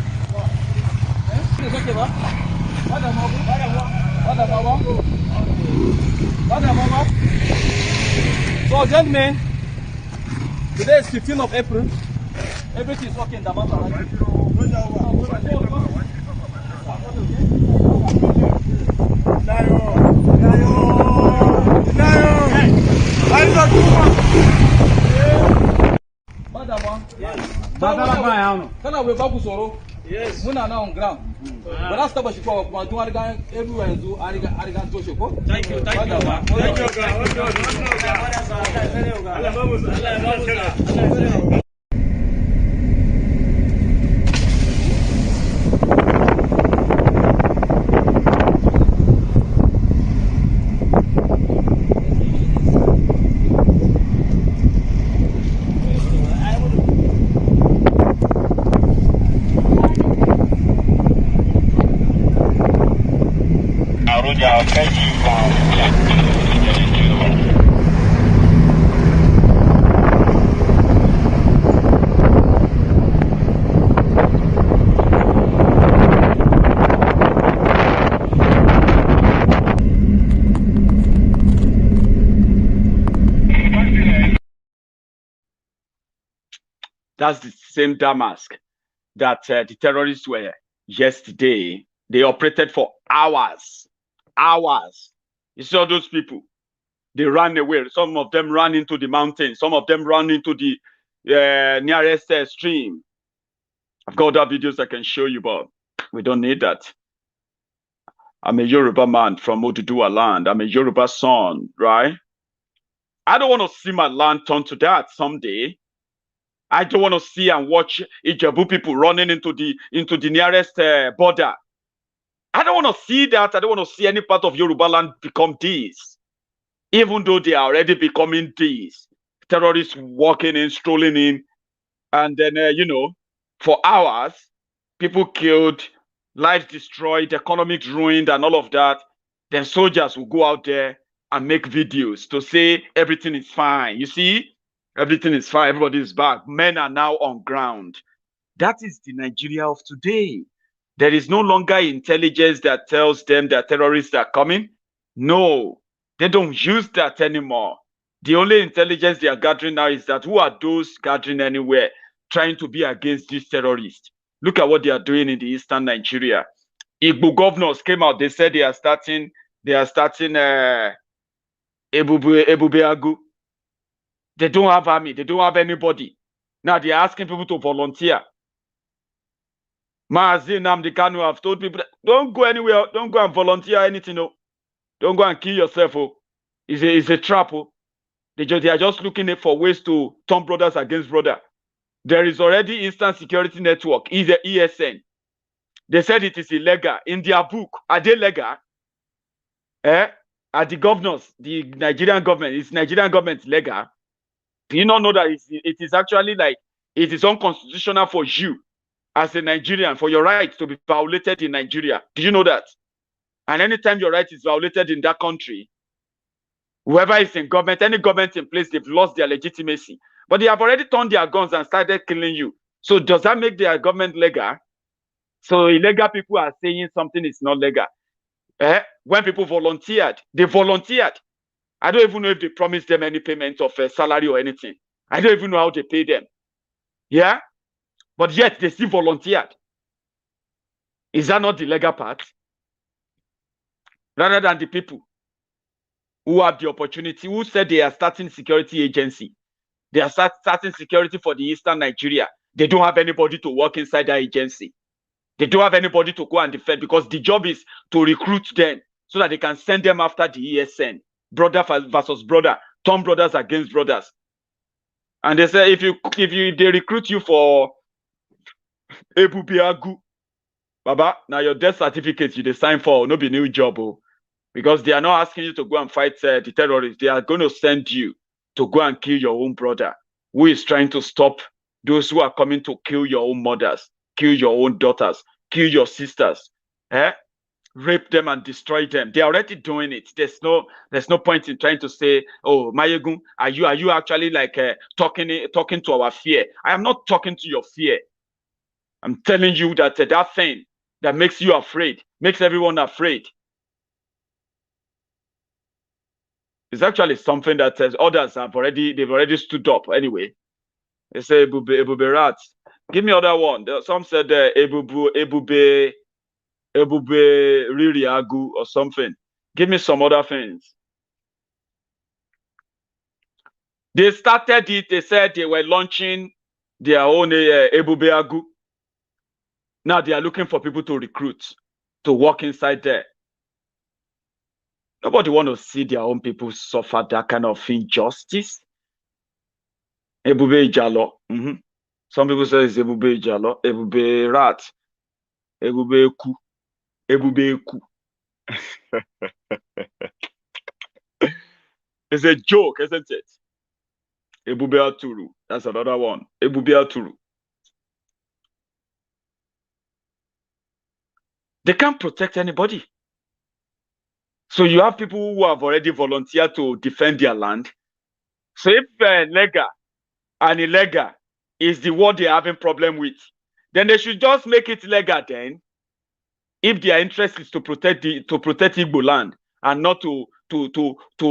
Speaker 6: So, gentlemen, today is 15th of April. Everything is okay in the matter, right? Yes. Muna now on ground. But that's the ship of one to everywhere and do Arigan to Shoko. Thank you, thank you.
Speaker 4: That's the same Damask that the terrorists were yesterday. They operated for hours. Hours. You saw those people. They ran away. Some of them ran into the mountain. Some of them ran into the nearest stream. I've got other videos I can show you, but we don't need that. I'm a Yoruba man from Oduduwa land. I'm a Yoruba son, right? I don't want to see my land turn to that someday. I don't want to see and watch Ijebu people running into the nearest border. I don't want to see that. I don't want to see any part of Yoruba land become this. Even though they are already becoming this. Terrorists walking in, strolling in, and then, for hours, people killed, lives destroyed, economics ruined, and all of that. Then soldiers will go out there and make videos to say everything is fine. You see? Everything is fine. Everybody is back. Men are now on ground. That is the Nigeria of today. There is no longer intelligence that tells them that terrorists are coming. No, they don't use that anymore. The only intelligence they are gathering now is that who are those gathering anywhere trying to be against these terrorists? Look at what they are doing in the eastern Nigeria. Igbo governors came out. They said they are starting Ebubeagu. They don't have army. They don't have anybody. Now they are asking people to volunteer. Maazị Nnamdi Kanu have told people, don't go anywhere. Don't go and volunteer anything. No. Don't go and kill yourself. Oh. It's a trap. Oh. They are just looking for ways to turn brothers against brother. There is already Instant Security Network, the ESN. They said it is illegal. In their book, are they legal? Are the governors, the Nigerian government, is Nigerian government legal? Do you not know that it is actually like it is unconstitutional for you as a Nigerian for your right to be violated in Nigeria? Do you know that? And anytime your right is violated in that country, whoever is in government, any government in place, they've lost their legitimacy. But they have already turned their guns and started killing you. So does that make their government legal? So illegal people are saying something is not legal. When people volunteered, they volunteered. I don't even know if they promised them any payment of salary or anything. I don't even know how they pay them. Yeah? But yet they still volunteered. Is that not the legal part? Rather than the people who have the opportunity, who said they are starting security agency. They are starting security for the Eastern Nigeria. They don't have anybody to work inside that agency. They don't have anybody to go and defend because the job is to recruit them so that they can send them after the ESN. Brother versus brother, turn brothers against brothers. And they say if they recruit you for Ebubeagu, Baba, now your death certificate you sign for no be new job, because they are not asking you to go and fight the terrorists. They are going to send you to go and kill your own brother, who is trying to stop those who are coming to kill your own mothers, kill your own daughters, kill your sisters, rape them and destroy them. They are already doing it. There's no point in trying to say, oh, Maiyegun, are you actually like talking to our fear? I am not talking to your fear. I'm telling you that that thing that makes you afraid, makes everyone afraid. It's actually something that others they've already stood up anyway. They say Ebube rat. Give me other one. Some said Ebube Ririagu or something. Give me some other things. They started it. They said they were launching their own Ebube Agu. Now they are looking for people to recruit to work inside there. Nobody want to see their own people suffer that kind of injustice. Ebube Jalo. Some people say it's Ebube Jalo, Ebube Rat, Ebube Ku, Ebube Ku. It's a joke, isn't it? Ebube Aturu. That's another one. Ebube Aturu. They can't protect anybody. So you have people who have already volunteered to defend their land. So if legal and illegal is the word they're having problem with, then they should just make it legal then. If their interest is to protect Igbo land and not to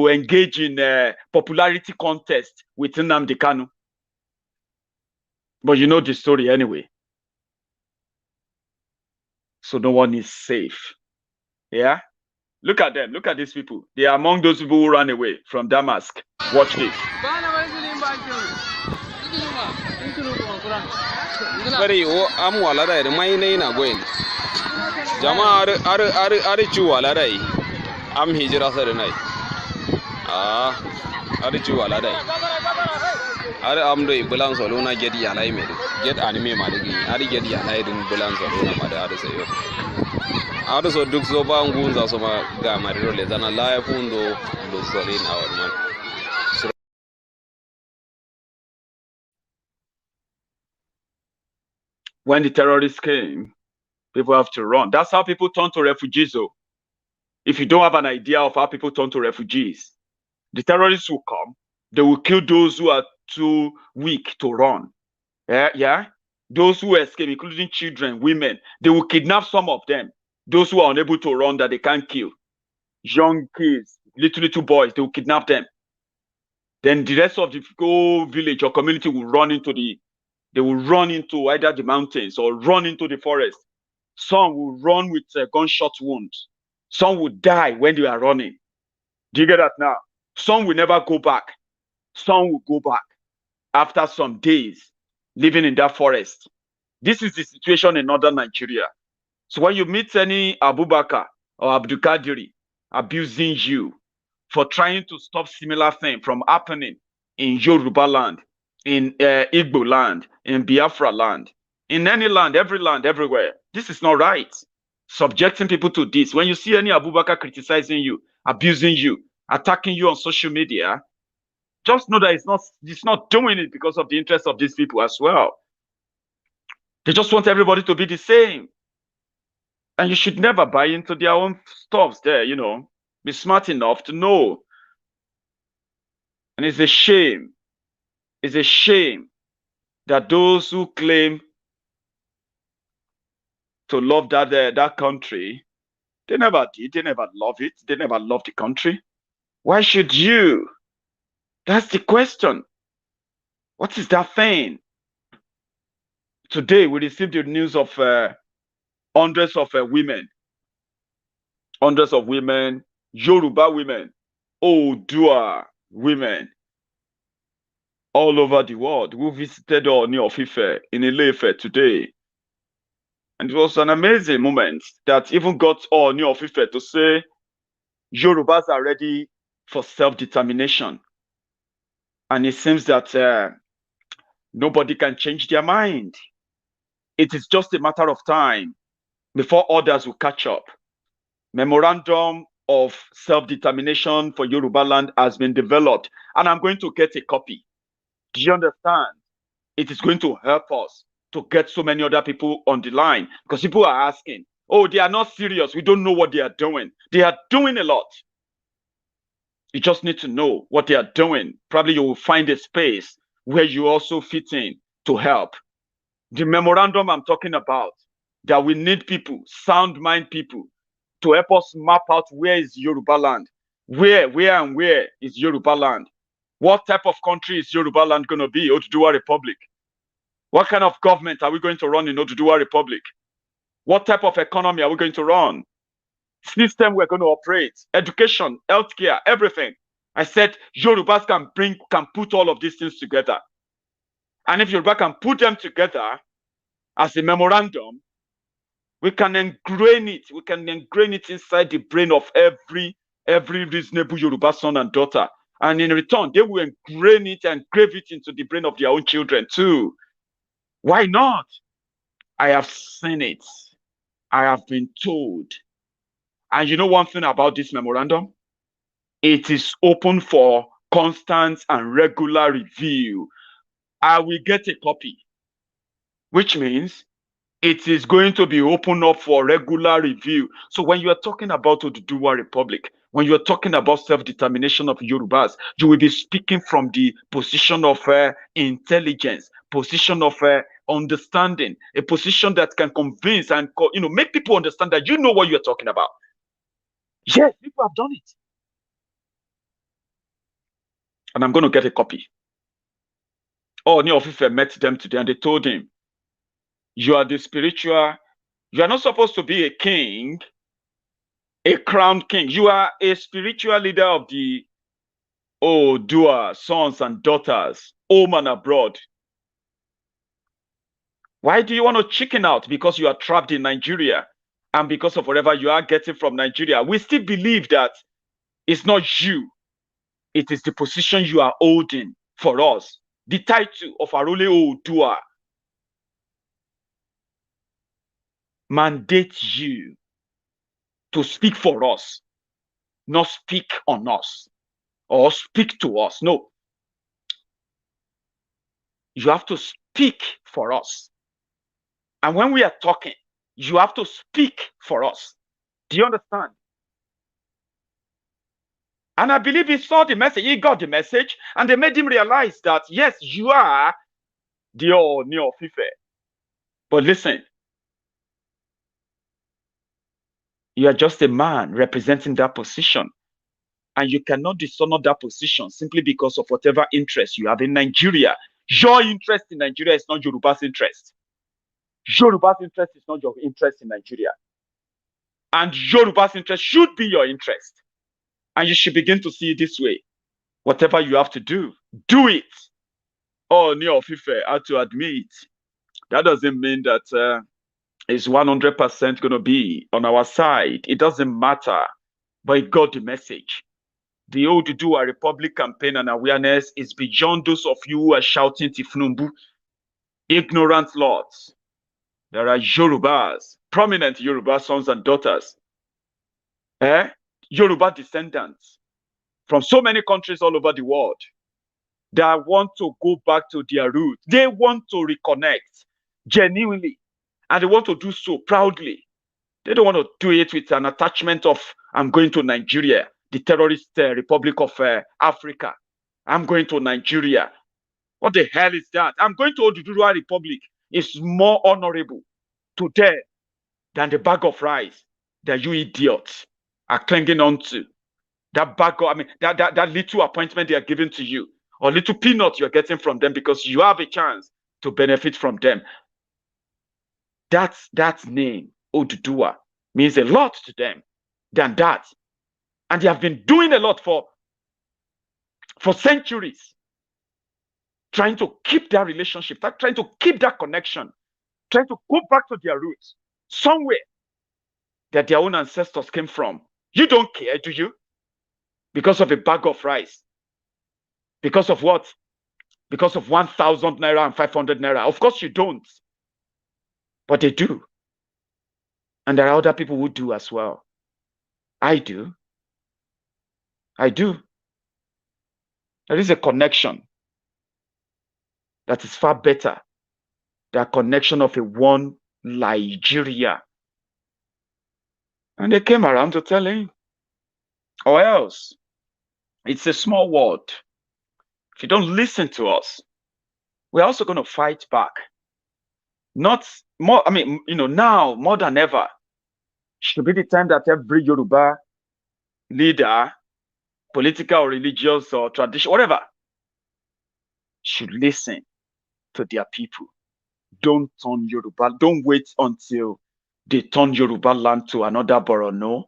Speaker 4: engage in popularity contest with Nnamdi Kanu. But you know the story anyway. So no one is safe. Yeah? Look at them. Look at these people. They are among those people who ran away from Damascus. Watch this.
Speaker 7: Very am wala da mai ne na goyin. Jama'a ar ci wala dai. Am hijira sa da nai. Ar ci wala dai. Ar am do bulan solo na get ya lai me. Get anime ma digi. Ar get ya lai din bulan solo na ma da ar sayo. Ar so duk so ba ngunza so ma ga mariro le zana la fundo do solin awar man.
Speaker 4: When the terrorists came, people have to run. That's how people turn to refugees. If you don't have an idea of how people turn to refugees, the terrorists will come. They will kill those who are too weak to run. Yeah. Those who escape, including children, women, they will kidnap some of them. Those who are unable to run that they can't kill. Young kids, little boys, they will kidnap them. Then the rest of the whole village or community will run into they will run into either the mountains or run into the forest. Some will run with gunshot wounds. Some will die when they are running. Do you get that now? Some will never go back. Some will go back after some days living in that forest. This is the situation in northern Nigeria. So when you meet any Abubakar or Abdul Kadiri abusing you for trying to stop similar thing from happening in Yoruba land, in Igbo land, in Biafra land, in any land, everywhere. This is not right. Subjecting people to this. When you see any Abubakar criticizing you, abusing you, attacking you on social media, just know that it's not doing it because of the interest of these people as well. They just want everybody to be the same. And you should never buy into their own stuffs there, you know. Be smart enough to know. And it's a shame. It's a shame that those who claim to love that country, they never did. They never love it. They never loved the country. Why should you? That's the question. What is that thing? Today, we received the news of hundreds of women, Yoruba women, Oduduwa women, all over the world who visited Ooni Of Ife in Ile-Ife today. And it was an amazing moment that even got Ooni Of Ife to say Yorubas are ready for self-determination. And it seems that nobody can change their mind. It is just a matter of time before others will catch up. Memorandum of self-determination for Yoruba land has been developed, and I'm going to get a copy. Do you understand? It is going to help us to get so many other people on the line, because people are asking, oh, they are not serious. We don't know what they are doing. They are doing a lot. You just need to know what they are doing. Probably you will find a space where you also fit in to help. The memorandum I'm talking about, that we need people, sound mind people, to help us map out where is Yoruba land. Where is Yoruba land? What type of country is Yoruba land going to be? Oduduwa Republic. What kind of government are we going to run in Oduduwa Republic? What type of economy are we going to run? System we're going to operate, education, healthcare, everything. I said Yorubas can put all of these things together. And if Yoruba can put them together as a memorandum, we can ingrain it. We can ingrain it inside the brain of every reasonable Yoruba son and daughter. And in return, they will engrain it and engrave it into the brain of their own children too. Why not? I have seen it. I have been told. And you know one thing about this memorandum? It is open for constant and regular review. I will get a copy, which means it is going to be open up for regular review. So when you are talking about Oduduwa Republic, when you are talking about self-determination of Yorubas, you will be speaking from the position of intelligence, position of understanding, a position that can convince and make people understand that you know what you are talking about. Yes, people have done it. And I'm going to get a copy. Ooni Of Ife met them today and they told him, you are the spiritual, you are not supposed to be a king, a crowned king. You are a spiritual leader of the Oduduwa sons and daughters, home and abroad. Why do you want to chicken out? Because you are trapped in Nigeria and because of whatever you are getting from Nigeria. We still believe that it's not you. It is the position you are holding for us. The title of Arole Oduduwa mandates you to speak for us, not speak on us or speak to us. No. You have to speak for us. And when we are talking, you have to speak for us. Do you understand? And I believe he saw the message, he got the message, and they made him realize that, yes, you are the Ooni Of Ife. But listen, you are just a man representing that position. And you cannot dishonor that position simply because of whatever interest you have in Nigeria. Your interest in Nigeria is not Yoruba's interest. Yoruba's interest is not your interest in Nigeria. And Yoruba's interest should be your interest. And you should begin to see it this way. Whatever you have to do, do it. Ooni Of Ife had to admit. That doesn't mean that it's 100% going to be on our side. It doesn't matter. But he got the message. The Oduduwa Republic campaign and awareness is beyond those of you who are shouting Tifnumbu. Ignorant lords. There are Yorubas, prominent Yoruba sons and daughters, Yoruba descendants from so many countries all over the world that want to go back to their roots. They want to reconnect genuinely, and they want to do so proudly. They don't want to do it with an attachment of, I'm going to Nigeria, the terrorist Republic of Africa. I'm going to Nigeria. What the hell is that? I'm going to Oduduwa Republic. It's more honorable to them than the bag of rice that you idiots are clinging on to. That bag of, that little appointment they are giving to you, or little peanut you're getting from them because you have a chance to benefit from them. That name, Oduduwa, means a lot to them than that. And they have been doing a lot for centuries, trying to keep that relationship, trying to keep that connection, trying to go back to their roots, somewhere that their own ancestors came from. You don't care, do you? Because of a bag of rice. Because of what? Because of 1,000 naira and 500 naira. Of course you don't. But they do. And there are other people who do as well. I do. I do. There is a connection that is far better than the connection of a one Nigeria. And they came around to tell him, or else, it's a small world. If you don't listen to us, we're also going to fight back. Not more, now more than ever, should be the time that every Yoruba leader political or religious or tradition, whatever, should listen to their people. Don't turn Yoruba. Don't wait until they turn Yoruba land to another Borno.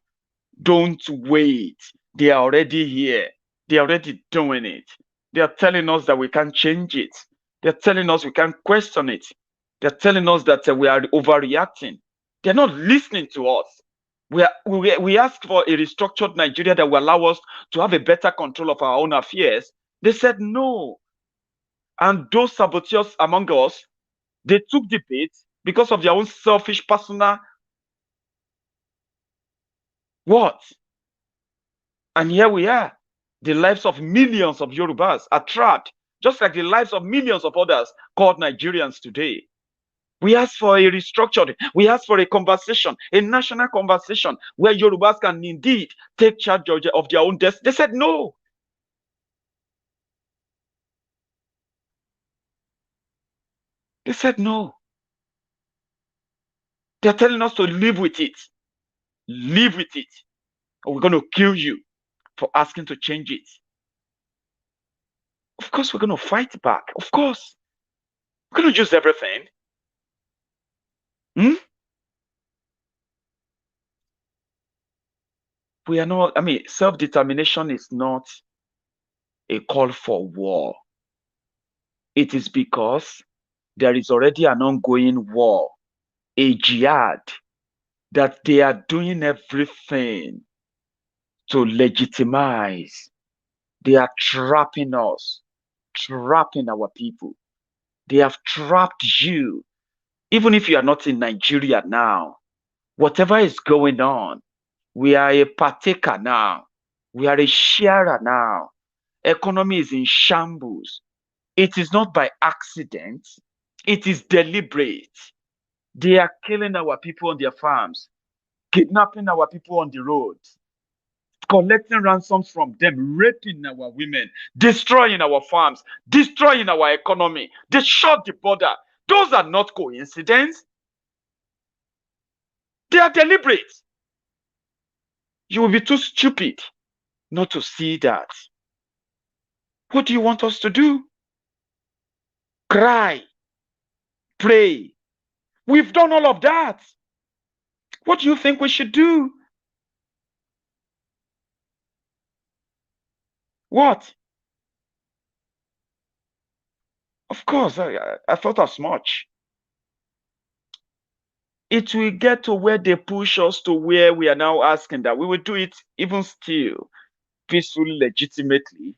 Speaker 4: Don't wait. They are already here. They are already doing it. They are telling us that we can't change it. They're telling us we can't question it. They're telling us that we are overreacting. They're not listening to us. We asked for a restructured Nigeria that will allow us to have a better control of our own affairs. They said no. And those saboteurs among us, they took the bait because of their own selfish personal what? And here we are. The lives of millions of Yorubas are trapped, just like the lives of millions of others called Nigerians today. We asked for a restructuring. We asked for a conversation, a national conversation where Yorubas can indeed take charge of their own destiny. They said no. They said no. They're telling us to live with it. Live with it. Or we're going to kill you for asking to change it. Of course, we're going to fight back. Of course. We're going to use everything. We are not, self-determination is not a call for war. It is because there is already an ongoing war, a jihad, that they are doing everything to legitimize. They are trapping us, trapping our people. They have trapped you. Even if you are not in Nigeria now, whatever is going on, we are a partaker now. We are a sharer now. Economy is in shambles. It is not by accident. It is deliberate. They are killing our people on their farms, kidnapping our people on the roads, collecting ransoms from them, raping our women, destroying our farms, destroying our economy. They shut the border. Those are not coincidences. They are deliberate. You will be too stupid not to see that. What do you want us to do? Cry, pray. We've done all of that. What do you think we should do? What? Of course, I thought as much. It will get to where they push us to where we are now asking that we will do it even still, peacefully, legitimately,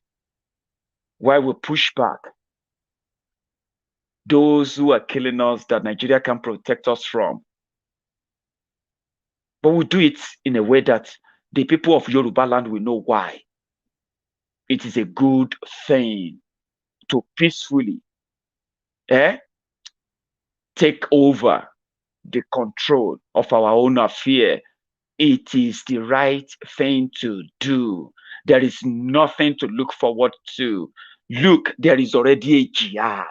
Speaker 4: while we push back those who are killing us that Nigeria can protect us from. But we'll do it in a way that the people of Yoruba land will know why. It is a good thing to peacefully take over the control of our own affair. It is the right thing to do. There is nothing to look forward to. Look, there is already a jihad.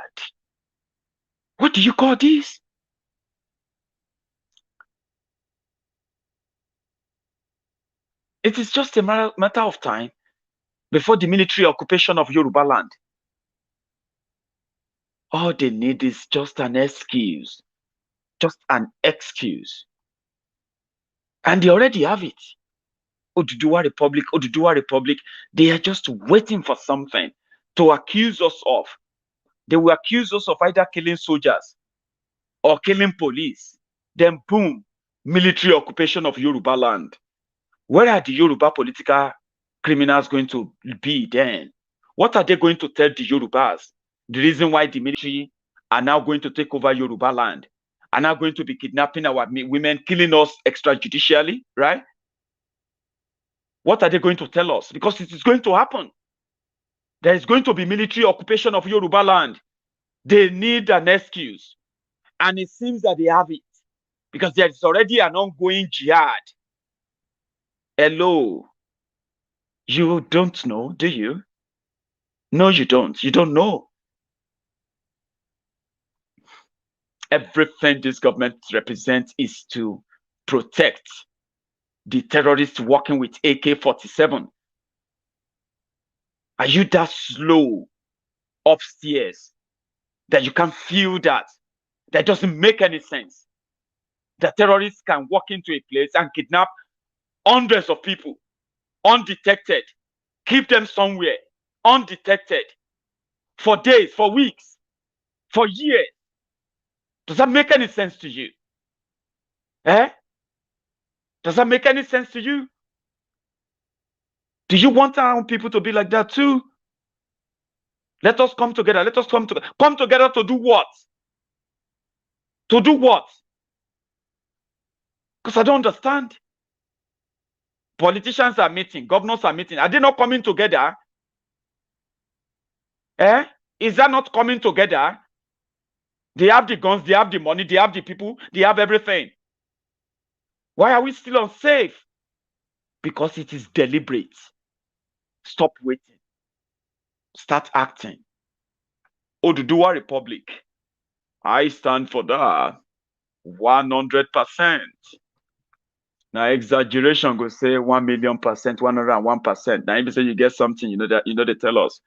Speaker 4: What do you call this? It is just a matter of time before the military occupation of Yoruba land. All they need is just an excuse. Just an excuse. And they already have it. Oduduwa Republic, they are just waiting for something to accuse us of. They will accuse us of either killing soldiers or killing police. Then boom, military occupation of Yoruba land. Where are the Yoruba political criminals going to be then? What are they going to tell the Yorubas? The reason why the military are now going to take over Yoruba land, are now going to be kidnapping our women, killing us extrajudicially, right? What are they going to tell us? Because it is going to happen. There is going to be military occupation of Yoruba land. They need an excuse. And it seems that they have it. Because there is already an ongoing jihad. Hello. You don't know, do you? No, you don't. You don't know. Everything this government represents is to protect the terrorists working with AK-47. Are you that slow upstairs that you can feel that? That doesn't make any sense. The terrorists can walk into a place and kidnap hundreds of people undetected, keep them somewhere undetected for days, for weeks, for years. Does that make any sense to you? Eh? Does that make any sense to you? Do you want our own people to be like that too? Let us come together. Let us come together to do what? To do what? Because I don't understand. Politicians are meeting, governors are meeting. Are they not coming together? Eh? Is that not coming together? They have the guns, they have the money, they have the people, they have everything. Why are we still unsafe? Because it is deliberate. Stop waiting. Start acting. Oduduwa Republic. I stand for that. 100%. Now exaggeration go say 1,000,000%, 101%. Now if you say you get something, they tell us.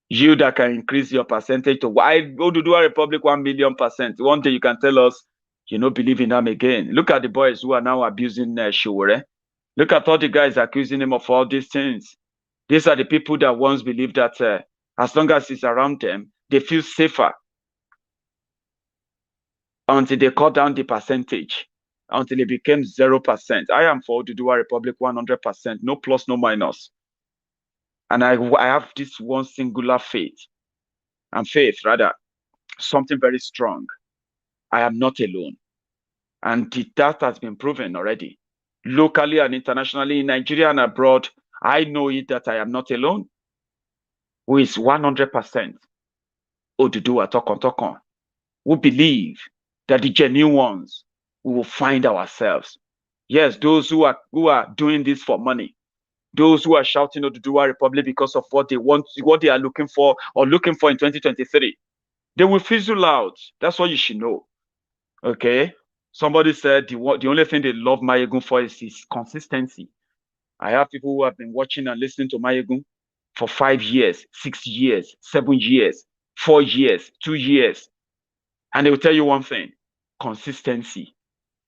Speaker 4: You that can increase your percentage to why Oduduwa Republic 1,000,000%. One day you can tell us you don't believe in them again. Look at the boys who are now abusing Shore. Look at all the guys accusing him of all these things. These are the people that once believed that as long as it's around them, they feel safer until they cut down the percentage, until it became 0%. I am for Oduduwa Republic 100%, no plus, no minus. And I have this one singular faith, something very strong. I am not alone. And that has been proven already. Locally and internationally, in Nigeria and abroad, I know it that I am not alone. Who is 100% Oduduwa Tokon, who believe that the genuine ones, we will find ourselves. Yes, those who are doing this for money, those who are shouting Oduduwa Republic because of what they want, what they are looking for in 2023, they will fizzle out. That's what you should know. Okay? Somebody said the only thing they love Maiyegun for is his consistency. I have people who have been watching and listening to Maiyegun for 5 years, 6 years, 7 years, 4 years, 2 years. And they will tell you one thing, consistency.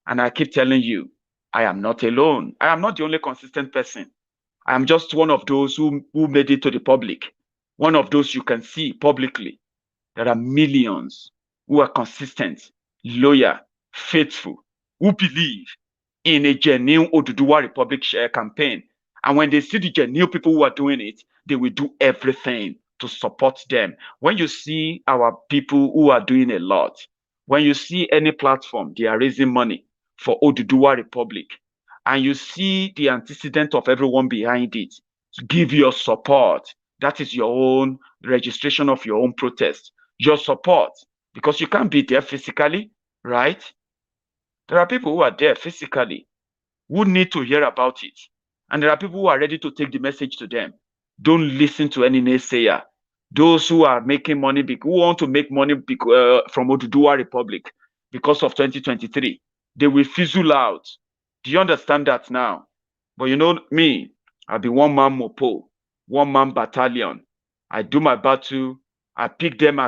Speaker 4: And I keep telling you, I am not alone. I am not the only consistent person. I am just one of those who made it to the public. One of those you can see publicly. There are millions who are consistent, loyal, faithful, who believe in a genuine Oduduwa Republic campaign. And when they see the genuine people who are doing it, they will do everything to support them. When you see our people who are doing a lot, when you see any platform, they are raising money for Oduduwa Republic, and you see the antecedent of everyone behind it, give your support. That is your own registration of your own protest, your support, because you can't be there physically, right? There are people who are there physically who need to hear about it. And there are people who are ready to take the message to them. Don't listen to any naysayer. Those who are making money, who want to make money from Oduduwa Republic because of 2023, they will fizzle out. Do you understand that now? But you know me, I'll be one-man mopo, one-man battalion. I do my battle. I pick them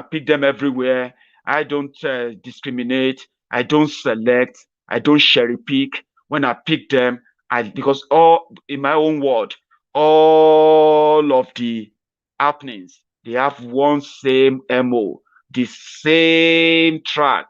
Speaker 4: everywhere. I don't discriminate. I don't select. I don't cherry pick. When I pick them, because in my own word, all of the happenings, they have one same MO, the same track.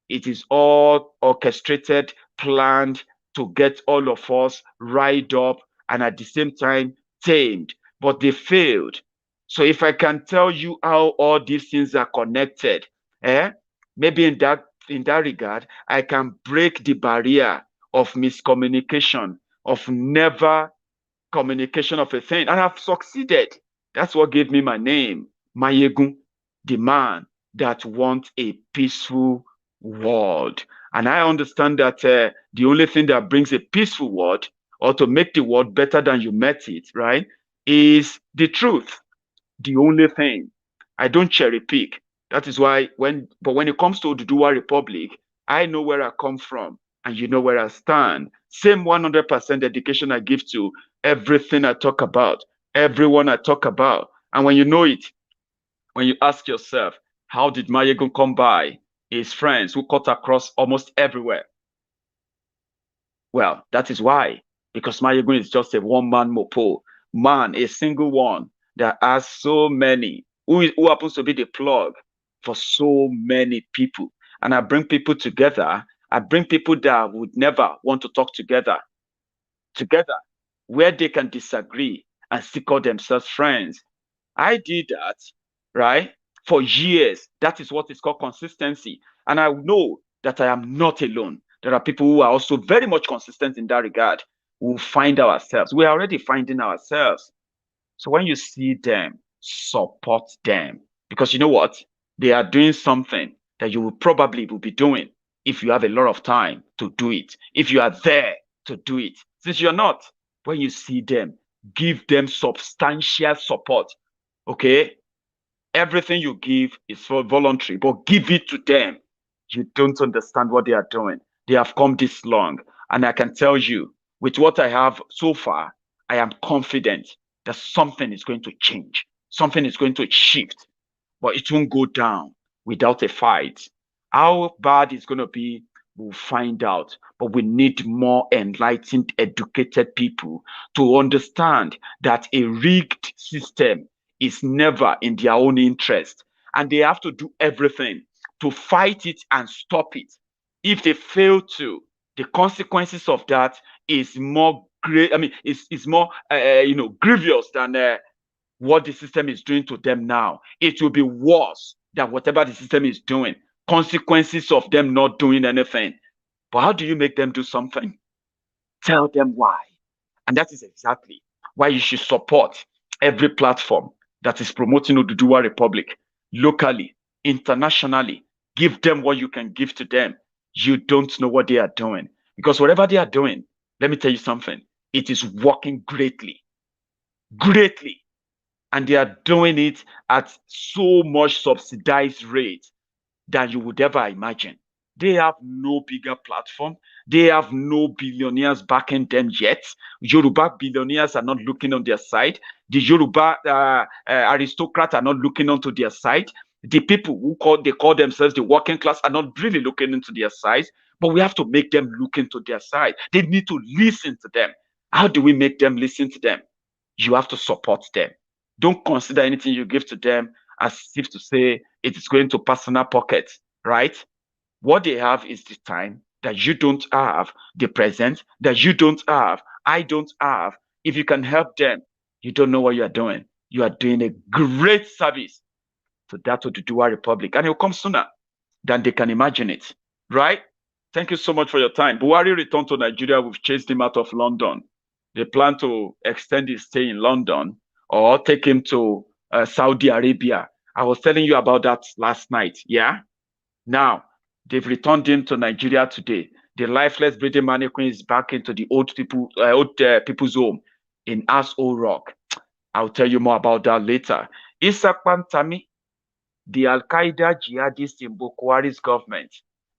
Speaker 4: It is all orchestrated, planned to get all of us riled up and at the same time tamed. But they failed. So if I can tell you how all these things are connected, maybe in that regard, I can break the barrier of miscommunication, of never communication of a thing. And I've succeeded. That's what gave me my name, Maiyegun, the man that wants a peaceful world. And I understand that the only thing that brings a peaceful world, or to make the world better than you met it, right, is the truth. The only thing. I don't cherry pick. That is why when it comes to Oduduwa Republic, I know where I come from and you know where I stand. Same 100% dedication I give to everything I talk about. Everyone I talk about. And when you know it, when you ask yourself, how did Maiyegun come by his friends who cut across almost everywhere? Well, that is why. Because Maiyegun is just a one-man mopo. Man, a single one that has so many, who happens to be the plug for so many people. And I bring people together. I bring people that would never want to talk together, where they can disagree and still call themselves friends. I did that, right, for years. That is what is called consistency. And I know that I am not alone. There are people who are also very much consistent in that regard. We'll find ourselves. We are already finding ourselves. So when you see them, support them. Because you know what? They are doing something that you will probably be doing if you have a lot of time to do it. If you are there to do it. Since you're not, when you see them, give them substantial support. Okay? Everything you give is for voluntary, but give it to them. You don't understand what they are doing. They have come this long. And I can tell you, with what I have so far, I am confident that something is going to change. Something is going to shift. But it won't go down without a fight. How bad it's going to be, we'll find out. But we need more enlightened, educated people to understand that a rigged system is never in their own interest. And they have to do everything to fight it and stop it. If they fail to, the consequences of that is more great. I mean, it's more grievous than what the system is doing to them now. It will be worse than whatever the system is doing. Consequences of them not doing anything. But how do you make them do something? Tell them why. And that is exactly why you should support every platform that is promoting Oduduwa Republic locally, internationally. Give them what you can give to them. You don't know what they are doing. Because whatever they are doing, let me tell you something, it is working greatly. Greatly. And they are doing it at so much subsidized rate than you would ever imagine. They have no bigger platform. They have no billionaires backing them yet. Yoruba billionaires are not looking on their side. The Yoruba aristocrats are not looking onto their side. The people who call themselves the working class are not really looking into their side. But we have to make them look into their side. They need to listen to them. How do we make them listen to them? You have to support them. Don't consider anything you give to them as if to say it is going to personal pockets, right? What they have is the time that you don't have, the present that you don't have, I don't have. If you can help them, you don't know what you are doing. You are doing a great service to that Oduduwa Republic, and it will come sooner than they can imagine it, right? Thank you so much for your time. Buhari returned to Nigeria. We've chased him out of London. They plan to extend his stay in London or take him to Saudi Arabia. I was telling you about that last night, yeah? Now, they've returned him to Nigeria today. The lifeless breathing mannequin is back into the old people's home in Aso Rock. I'll tell you more about that later. Isa Pantami, the Al-Qaeda jihadist in Buhari's government,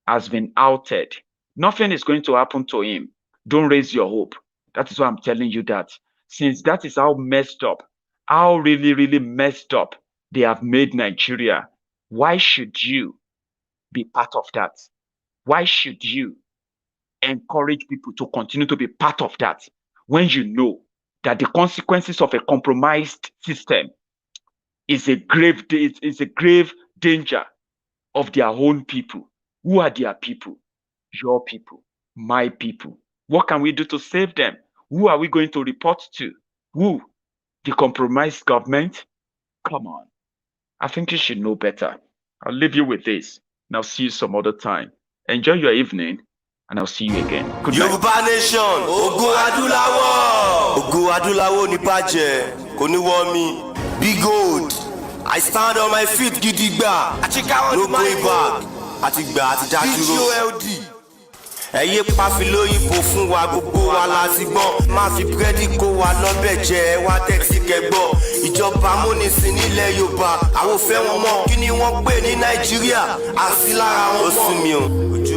Speaker 4: has been outed. Nothing is going to happen to him. Don't raise your hope. That is why I'm telling you that. Since that is how messed up, how really, really messed up they have made Nigeria, why should you be part of that? Why should you encourage people to continue to be part of that when you know that the consequences of a compromised system is a grave danger of their own people? Who are their people? Your people, my people. What can we do to save them? Who are we going to report to? Who? The compromised government? Come on. I think you should know better. I'll leave you with this, and I'll see you some other time. Enjoy your evening, and I'll see you again. Good night.
Speaker 1: Yoruba Nation, Ogun Adulawo. Ogun Adulawo ni bàjẹ́, kò ní wọ́ mi. Be gold. I stand on my feet gidigba. No going back. Àti gbà àti dá dúró. Ẹ yé pàfilóyìnbó fún wa, gbogbo wa la ti gbọ́. Má fi búrẹ́dì kó wa lọ́bẹ̀ jẹ, ẹ wá tẹ́tí kẹgbọ́. Ìjọba amúnisìn nílẹ̀ Yorùbá, àwọn ò fẹ́ wọn mọ́. Kí ni wọ́n pè ní Nàìjíríà? Àsí lára wọn mọ́. Ó sún mi o, ojú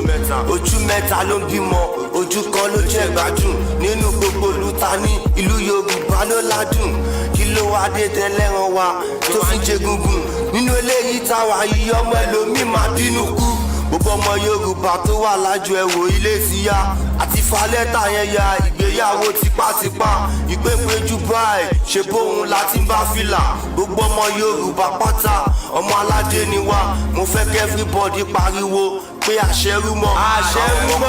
Speaker 1: ojú mẹ́ta ló ń bímọ ojú kan ló jẹ́ gbádùn nínú gbogbo luta ní ìlú Yorùbá ló ládùn kí ló wá dé tẹ́lẹ́ràn wa tó fi jẹ gungun nínú eléyìí táwa yìí ọmọ ẹlòmíì máa bínú kú gbogbo ọmọ Yorùbá tó wà lájọ ẹ̀wò ilé ti yá àti falẹ́tà yẹn ya ìgbéyàwó tipátipá ìpéǹpéjú báyìí ṣe bóun láti bá fìlà gbogbo ọmọ Yorùbá pátá ọmọ aládé ni wá mo fẹ́ kí everybody pariwo pé àṣẹrúmọ́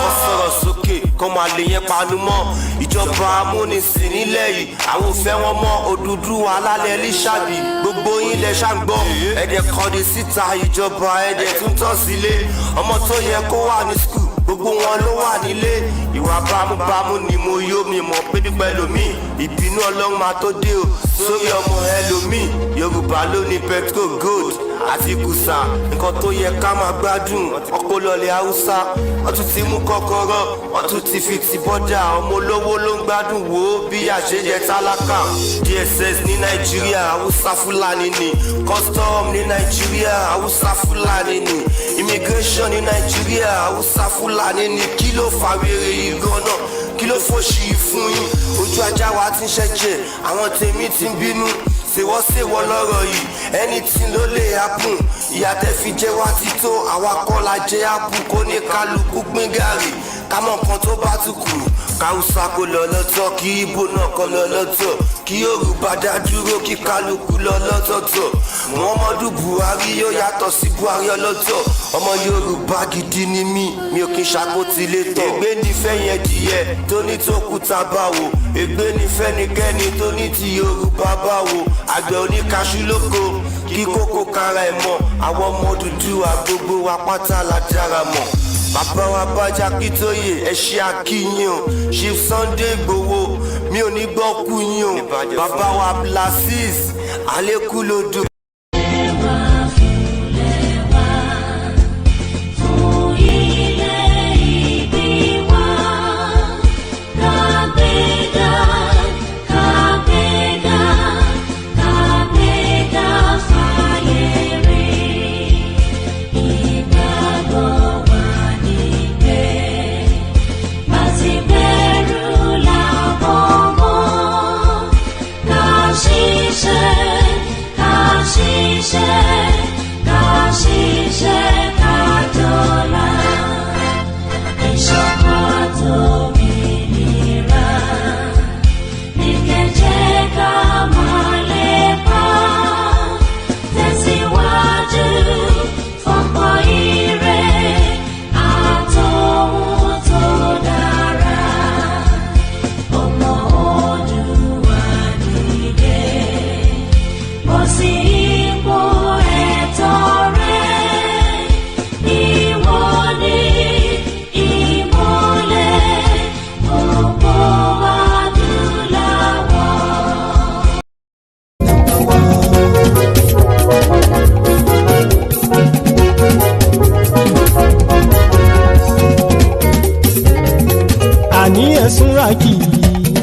Speaker 1: kọ́ sọ̀rọ̀ sókè kọ́ máa lè yẹn panu mọ́ ìjọba amúnisìn nílẹ̀ yìí àwọn òfẹ́ wọn mọ́ Odùduwà alálẹ̀ Lísàbí gbogbo yín lẹ ṣàgbọ́ ẹ̀dẹ̀ kọ́ni síta ìjọba ẹ̀dẹ̀ tún tọ́ sílé ọmọ tó yẹ kó wà ní skul gbogbo wọn ló wà nílé ìwà bámúbámú ni mo yó mi mọ̀ pé nípa ẹlòmíì ìbínú Ọlọ́run máa tó dé o sórí ọmọ ẹlòmíì Yorùbá ló ní petrol gold àti kùsà nǹkan tó yẹ ká máa gbádùn ọkọ lọlẹ̀ Haúsá wọ́n tún ti mú kọ́kọ́rọ́ wọ́n tún ti fi ti bọ́dà ọmọ olówó ló ń gbádùn wò ó bí àṣejẹ tálákà DSS ní Nàìjíríà Haúsá Fúlàní ni custom ní Nàìjíríà Haúsá Fúlàní ni immigration ní Nàìjíríà Haúsá Fúlàní ni kí ló fà wèrè yìí gan-an kí ló fòṣì fún yín ojú ajá wa ti ń ṣẹ̀jẹ̀ àwọn tèmi ti ń bínú ṣèwọ́ lọ́rọ̀ yìí anything ló lè happen ìyàtẹ̀ fi jẹ́ wá ti tó àwa kọ́ la jẹ́ àpù kó ní kálukú pín gàrí kámọ̀ nǹkan tó bá tún kù káwùsà kó lọ lọ́tọ̀ kí Ìgbò náà kọ́ lọ lọ́tọ̀ kí Yorùbá dá dúró kí kálukú lọ lọ́tọ̀ọ̀tọ̀ Muhammadu Buhari yóò yàtọ̀ sí Buhari ọlọ́tọ̀ ọmọ Yorùbá gidi ni mi ò kí n ṣàkótilé tọ̀ ègbé nífẹ̀ẹ́ yẹn dìyẹ tó ní tó kúta báwo ègbé nífẹ̀ẹ́ nìkẹ́ni tó ní ti Yorùbá báwo àgbẹ̀ oníkaṣú lóko kí kókó kára ẹ̀ mọ́ àwọn ọmọ Odùduwà gbogbo wa pátá la dára mọ́ bàbá wa bájá kí tó yè ẹ ṣe àkíyìn o Chief Sunday Igboho mi ò ní gbọ́ kú yín o bàbá wa Blasis Alékúlódò.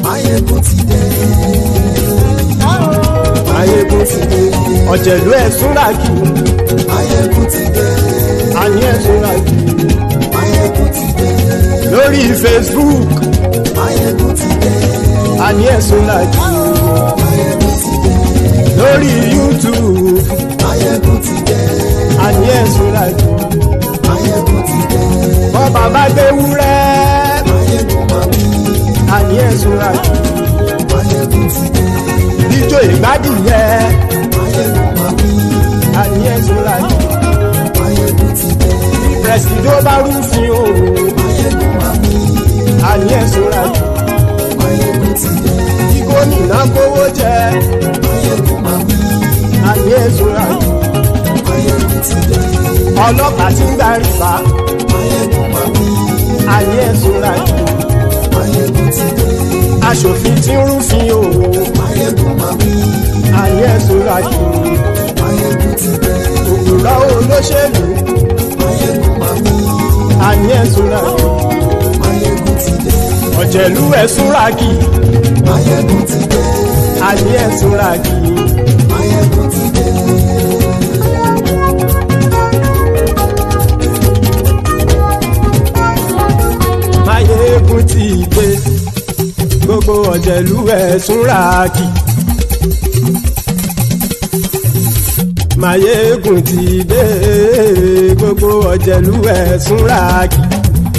Speaker 3: Maiyegun ti dé. Maiyegun ti dé. Ọ̀jẹ̀lú ẹ̀ súnra kì. Maiyegun ti dé. Àní ẹ̀ súnra kì. Maiyegun ti dé. Lórí Facebook. Maiyegun ti dé. Àní ẹ̀ súnra kì. Maiyegun ti dé. Lórí YouTube. Maiyegun ti dé. Àní ẹ̀ súnra kì. Maiyegun ti dé. Bọ́ bàbá gbé wúrẹ́. Maiyegun máa bí. Àní ẹ̀ súnra kì. Maiyegun ti dé. Ijó ìgbádùn yẹ. Maiyegun máa bí. Àní ẹ̀ súnra kì. Maiyegun ti dé. Pẹ̀sìdó bá rúfin o. Maiyegun máa bí. Àní ẹ̀ súnra kì. Maiyegun ti dé. Kí gómìnà kówó jẹ. Maiyegun máa bí. Àní ẹ̀ súnra kì. Maiyegun ti dé. Ọlọ́pàá tí ń gbà rìbá. Maiyegun máa bí. Àní ẹ̀ súnra kì. Maiyegun ti dé. Aṣòfin tí ń rúfin o. Maiyegun máa bí. Àní ẹ̀ súnra kì. Maiyegun ti dé. Òpùrọ́ olóṣèlú. Maiyegun máa bí. Àní ẹ̀ súnra kì. Maiyegun ti dé. Ọ̀jẹ̀lú ẹ̀ súnra kì. Maiyegun ti dé. Àní ẹ̀ súnra kì. Maiyegun ti dé. ẹ̀ súnra kì. Maiyegun ti dé gbogbo ọ̀jẹ̀lú ẹ̀ súnra kì.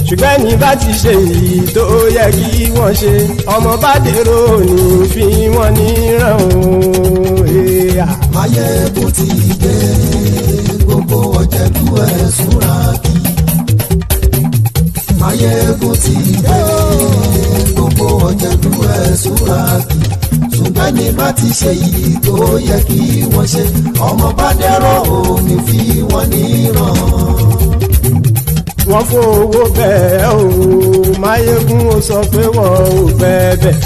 Speaker 3: ṣùgbọ́n ní bá ti ṣe èyí tó yẹ kí wọ́n ṣe ọmọ bá dèrò ní fi wọ́n níran o.
Speaker 8: Maiyegun ti dé gbogbo ọ̀jẹ̀lú ẹ̀ súnra kì. Maiyegun ti dé gbogbo ọ̀jẹ̀lú ẹ̀ súnra kì. ṣùgbọ́n ní bá ti ṣe èyí tó yẹ kí wọ́n ṣe ọmọ bá dèrò ní fi wọ́n níran.
Speaker 3: wọ́n fowó bẹ́ẹ̀ o Maiyegun ó sọ pé wọ́n ò fẹ́ bẹ́ẹ̀.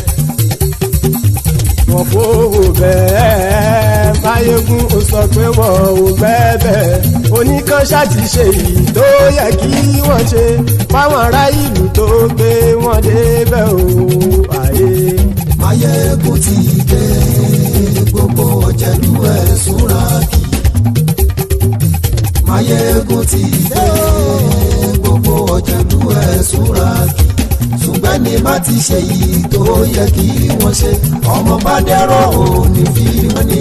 Speaker 3: wọ́n fowó bẹ́ẹ̀ Maiyegun ó sọ pé wọ́n ò fẹ́ bẹ́ẹ̀. oníkan ṣáàtì ṣe èyí tó yẹ kí wọ́n ṣe fáwọn ará ìlú tó gbé wọn débẹ̀ o.
Speaker 8: Maiyegun ti dé gbogbo ọ̀jẹ̀lú ẹ̀ súnra kì. Maiyegun ti dé gbogbo ọ̀jẹ̀lú ẹ̀ súnra kì. ṣùgbọ́n ní bá ti ṣe yìí tó yẹ kí wọ́n ṣe ọmọ bá dẹ́rọ̀ ò ní fi wọ́n ní